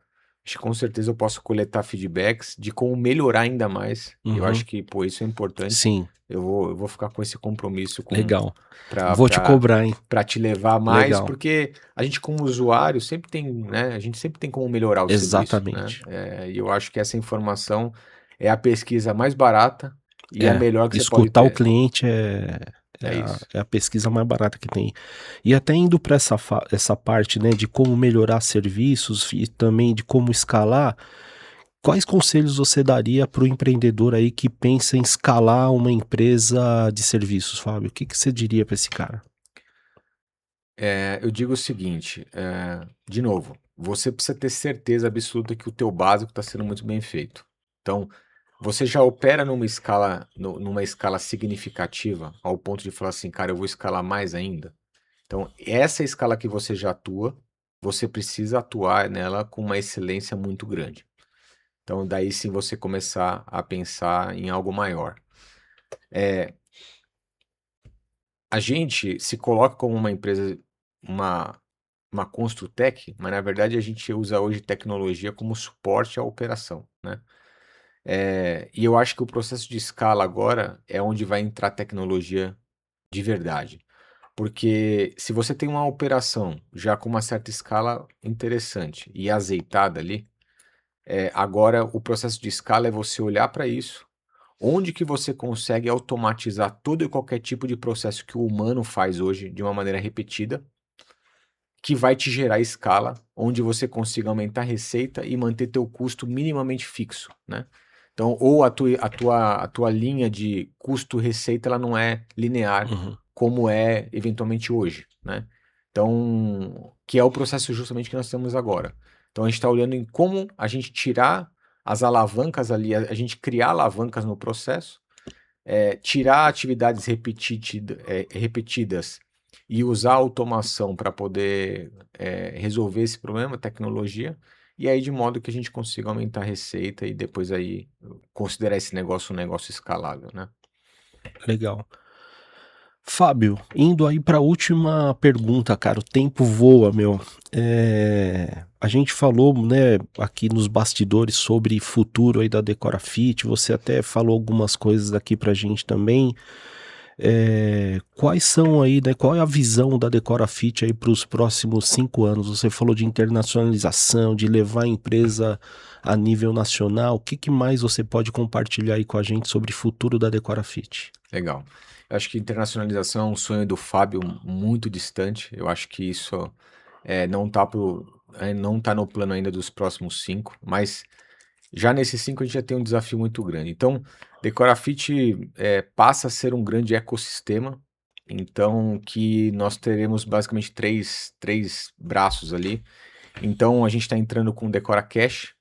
acho que com certeza eu posso coletar feedbacks de como melhorar ainda mais. Eu Uhum. acho que, pô, isso é importante. Sim, Eu vou ficar com esse compromisso legal. para Vou te cobrar, hein? para te levar mais, Legal. porque a gente como usuário sempre tem, né, a gente sempre tem como melhorar o serviço, né? Exatamente. E eu acho que essa informação é a pesquisa mais barata e a É, melhor que você pode escutar o ter. cliente é, É isso. é a pesquisa mais barata que tem. E até indo para essa parte, né, de como melhorar serviços e também de como escalar, quais conselhos você daria para o empreendedor aí que pensa em escalar uma empresa de serviços, Fábio? O que que você diria para esse cara? Eu digo o seguinte, de novo, você precisa ter certeza absoluta que o teu básico está sendo muito bem feito. Então, você já opera numa escala significativa, ao ponto de falar assim, cara, eu vou escalar mais ainda. Então, essa escala que você já atua, você precisa atuar nela com uma excelência muito grande. Então, daí sim você começar a pensar em algo maior. A gente se coloca como uma empresa, uma, uma Construtec, mas na verdade a gente usa hoje tecnologia como suporte à operação, né? E eu acho que o processo de escala agora é onde vai entrar tecnologia de verdade. Porque se você tem uma operação já com uma certa escala interessante e azeitada ali, agora o processo de escala é você olhar para isso, onde que você consegue automatizar todo e qualquer tipo de processo que o humano faz hoje de uma maneira repetida, que vai te gerar escala, onde você consiga aumentar a receita e manter teu custo minimamente fixo, né? Então, ou a tua linha de custo-receita ela não é linear, Uhum. como é eventualmente hoje, né? Então, que é o processo justamente que nós temos agora. Então, a gente está olhando em como a gente tirar as alavancas ali, a gente criar alavancas no processo, tirar atividades repetidas e usar a automação para poder resolver esse problema, tecnologia, e aí de modo que a gente consiga aumentar a receita e depois aí considerar esse negócio um negócio escalável, né? Legal. Fábio, indo aí para a última pergunta, cara, o tempo voa, meu. A gente falou, né, aqui nos bastidores sobre futuro aí da Decorafit, você até falou algumas coisas aqui pra gente também. Quais são aí, né, qual é a visão da Decorafit aí para os próximos 5 anos? Você falou de internacionalização, de levar a empresa a nível nacional. O que que mais você pode compartilhar aí com a gente sobre o futuro da Decorafit? Legal. Eu acho que internacionalização é um sonho do Fábio muito distante. Eu acho que isso não tá no plano ainda dos próximos 5, mas já nesses 5 a gente já tem um desafio muito grande. Então, Decorafit passa a ser um grande ecossistema, então que nós teremos basicamente três braços ali. Então, a gente está entrando com o Decora Cash,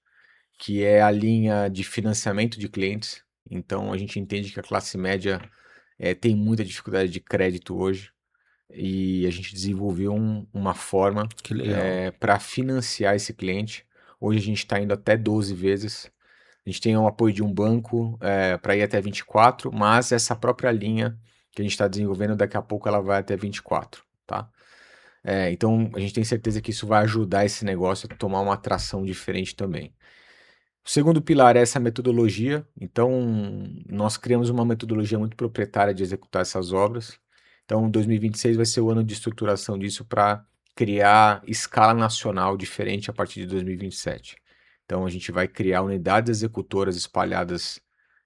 que é a linha de financiamento de clientes. Então, a gente entende que a classe média tem muita dificuldade de crédito hoje e a gente desenvolveu uma forma Que legal. para financiar esse cliente. Hoje a gente está indo até 12 vezes. A gente tem o apoio de um banco para ir até 24, mas essa própria linha que a gente está desenvolvendo, daqui a pouco ela vai até 24, tá? Então a gente tem certeza que isso vai ajudar esse negócio a tomar uma atração diferente também. O segundo pilar é essa metodologia. Então, nós criamos uma metodologia muito proprietária de executar essas obras. Então, 2026 vai ser o ano de estruturação disso para criar escala nacional diferente a partir de 2027. Então, a gente vai criar unidades executoras espalhadas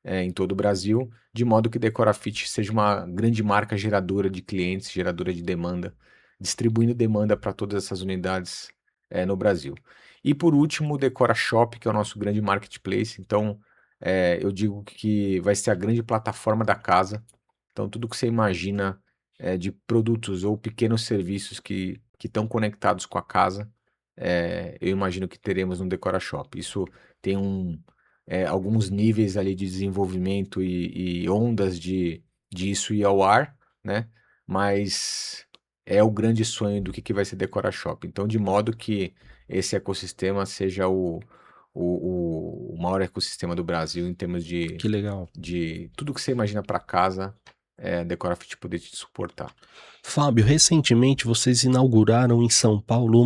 em todo o Brasil, de modo que Decorafit seja uma grande marca geradora de clientes, geradora de demanda, distribuindo demanda para todas essas unidades no Brasil. E por último, o Decora Shop, que é o nosso grande marketplace. Então, eu digo que vai ser a grande plataforma da casa, Então, tudo que você imagina de produtos ou pequenos serviços que estão conectados com a casa, eu imagino que teremos no Decora Shop. Isso tem alguns níveis ali de desenvolvimento e ondas de isso ir ao ar, né? Mas é o grande sonho do que vai ser Decora Shop. Então, de modo que esse ecossistema seja o maior ecossistema do Brasil em termos Que legal. de tudo que você imagina para casa, Decora Fit poder te suportar. Fábio, recentemente vocês inauguraram em São Paulo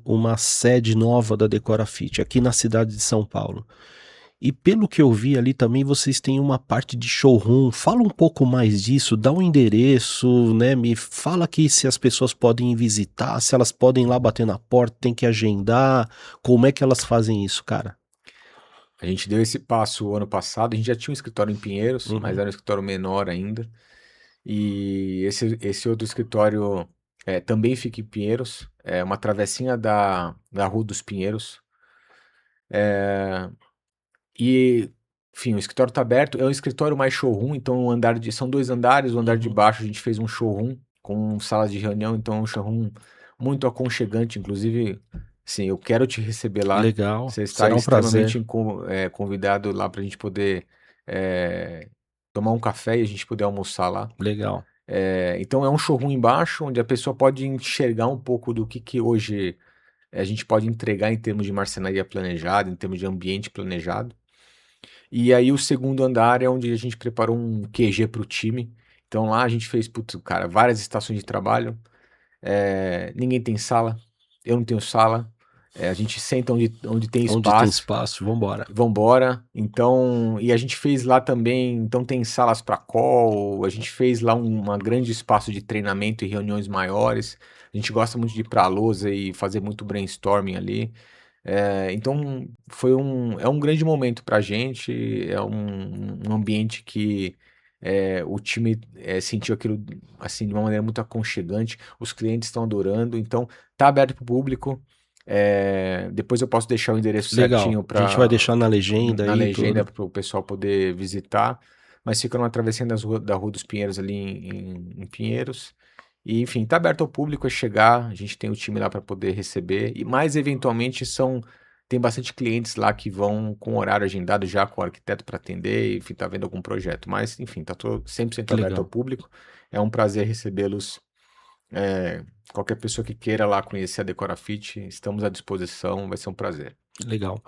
uma sede nova da Decora Fit, aqui na cidade de São Paulo. E pelo que eu vi ali também vocês têm uma parte de showroom. Fala um pouco mais disso, dá um endereço, né? Me fala aqui se as pessoas podem ir visitar, se elas podem ir lá bater na porta, tem que agendar, como é que elas fazem isso, cara? A gente deu esse passo o ano passado, a gente já tinha um escritório em Pinheiros, mas Uhum, era um escritório menor ainda. E esse outro escritório também fica em Pinheiros, é uma travessinha da Rua dos Pinheiros. E, enfim, o escritório está aberto, é um escritório mais showroom, então são 2 andares, o andar de uhum. baixo a gente fez um showroom com salas de reunião, então é um showroom muito aconchegante, inclusive, sim, eu quero te receber lá, Legal, você está será um prazer. extremamente convidado lá para a gente poder eh, tomar um café e a gente poder almoçar lá. Legal, Então é um showroom embaixo, onde a pessoa pode enxergar um pouco do que hoje a gente pode entregar em termos de marcenaria planejada, em termos de ambiente planejado. E aí o segundo andar é onde a gente preparou um QG para o time. Então lá a gente fez, putz, cara, várias estações de trabalho. Ninguém tem sala, eu não tenho sala. A gente senta onde tem onde tem espaço. espaço, vambora. Vambora. Então, e a gente fez lá também, então tem salas para call, a gente fez lá um grande espaço de treinamento e reuniões maiores. A gente gosta muito de ir para a lousa e fazer muito brainstorming ali. Então é um grande momento para a gente, é um ambiente que o time sentiu aquilo assim de uma maneira muito aconchegante, os clientes estão adorando, então tá aberto para o público. Depois eu posso deixar o endereço Legal, certinho a gente vai deixar na legenda na aí legenda tudo. para o pessoal poder visitar, mas fica numa travessinha da Rua dos Pinheiros ali em Pinheiros. E, enfim, está aberto ao público, é chegar, a gente tem o time lá para poder receber, e mais eventualmente tem bastante clientes lá que vão com horário agendado já com o arquiteto para atender, enfim, tá vendo algum projeto, mas enfim, tá todo 100% Que aberto ao legal, público, é um prazer recebê-los, é, qualquer pessoa que queira lá conhecer a Decorafit, estamos à disposição, vai ser um prazer. legal.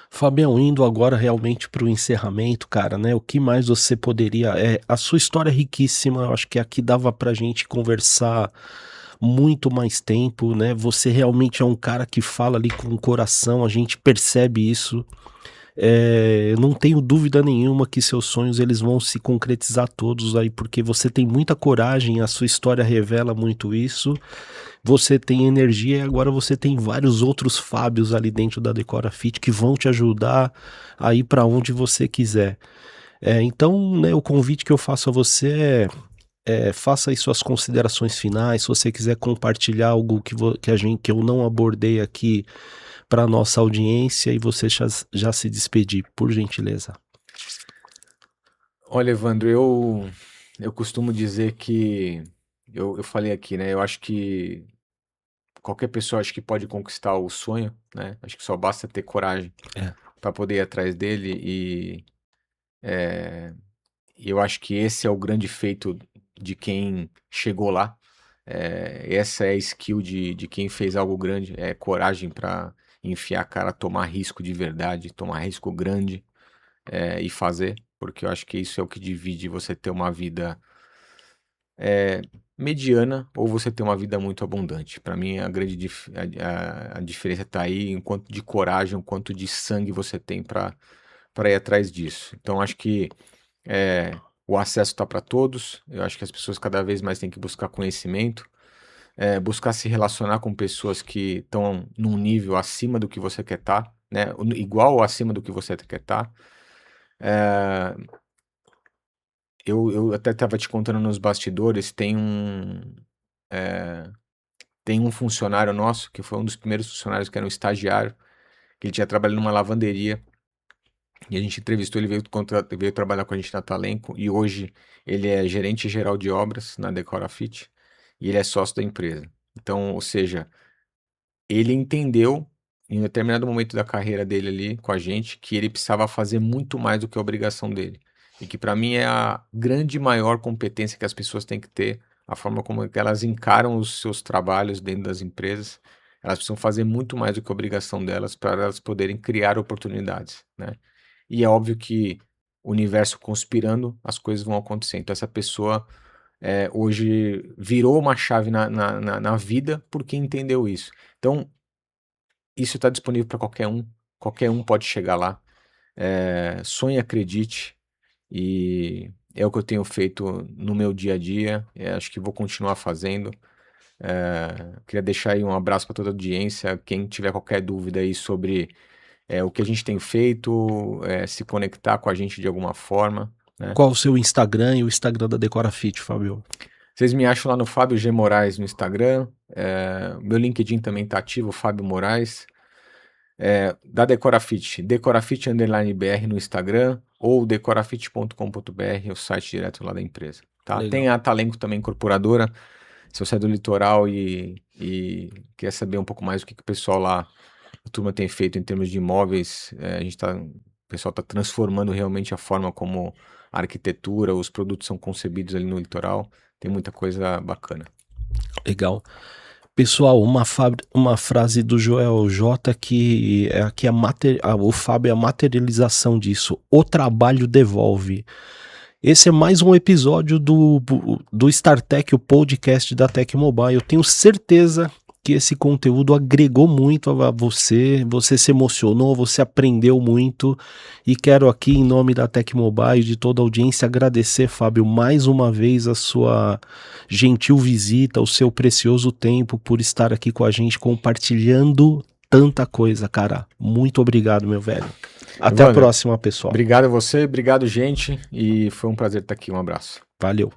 Fabião, indo agora realmente para o encerramento, cara, né? O que mais você poderia. A sua história é riquíssima, eu acho que aqui dava pra gente conversar muito mais tempo, né? Você realmente é um cara que fala ali com o coração, a gente percebe isso. Eu não tenho dúvida nenhuma que seus sonhos eles vão se concretizar todos aí, porque você tem muita coragem, a sua história revela muito isso. Você tem energia e agora você tem vários outros Fábios ali dentro da Decora Fit que vão te ajudar a ir para onde você quiser. Então, né, o convite que eu faço a você faça aí suas considerações finais. Se você quiser compartilhar algo que eu não abordei aqui para nossa audiência e você já se despedir, por gentileza. Olha, Evandro, eu costumo dizer que, eu falei aqui, né, eu acho que qualquer pessoa acho que pode conquistar o sonho, né, acho que só basta ter coragem É, para poder ir atrás dele é, e eu acho que esse é o grande feito de quem chegou lá. Essa é a skill de quem fez algo grande, é coragem para enfiar a cara, tomar risco de verdade, tomar risco grande e fazer, porque eu acho que isso é o que divide você ter uma vida é, mediana ou você ter uma vida muito abundante. Para mim, a diferença está aí em quanto de coragem, o quanto de sangue você tem para ir atrás disso. Então, acho que o acesso está para todos. Eu acho que as pessoas cada vez mais têm que buscar conhecimento, buscar se relacionar com pessoas que estão num nível acima do que você quer estar, né? Igual ou acima do que você quer estar. Eu até estava te contando nos bastidores, tem um funcionário nosso, que foi um dos primeiros funcionários que era um estagiário, que ele tinha trabalhado numa lavanderia, E a gente entrevistou, ele veio trabalhar com a gente na Talenco, e hoje ele é gerente geral de obras na Decorafit, e ele é sócio da empresa. Então, ou seja, ele entendeu em um determinado momento da carreira dele ali com a gente que ele precisava fazer muito mais do que a obrigação dele. E que para mim é a grande maior competência que as pessoas têm que ter, a forma como elas encaram os seus trabalhos dentro das empresas. Elas precisam fazer muito mais do que a obrigação delas para elas poderem criar oportunidades, né? E é óbvio que o universo conspirando, as coisas vão acontecer. Então essa pessoa hoje virou uma chave na vida porque entendeu isso. Então, isso está disponível para qualquer um pode chegar lá. Sonhe, acredite, e é o que eu tenho feito no meu dia a dia, acho que vou continuar fazendo. Queria deixar aí um abraço para toda a audiência, quem tiver qualquer dúvida aí sobre o que a gente tem feito, se conectar com a gente de alguma forma, né? Qual o seu Instagram e o Instagram da Decorafit, Fábio? Vocês me acham lá no Fábio G. Moraes no Instagram, meu LinkedIn também tá ativo, Fábio Moraes. Da Decorafit, Decorafit _BR no Instagram, ou decorafit.com.br, o site direto lá da empresa. Tá? Tem a Talenco também, incorporadora. Se você é do litoral e quer saber um pouco mais do que o pessoal lá, a turma tem feito em termos de imóveis, o pessoal está transformando realmente a forma como a arquitetura, os produtos são concebidos ali no litoral. Tem muita coisa bacana. Legal. Pessoal, uma frase do Joel J que o Fábio é a materialização disso. O trabalho devolve. Esse é mais um episódio do StarTech, o podcast da Tech Mobile. Eu tenho certeza que esse conteúdo agregou muito a você, você se emocionou, você aprendeu muito, e quero aqui, em nome da Tech Mobile e de toda a audiência, agradecer, Fábio, mais uma vez a sua gentil visita, o seu precioso tempo por estar aqui com a gente compartilhando tanta coisa, cara. Muito obrigado, meu velho. Até a próxima, pessoal. Obrigado a você, obrigado, gente, e foi um prazer estar aqui. Um abraço. Valeu.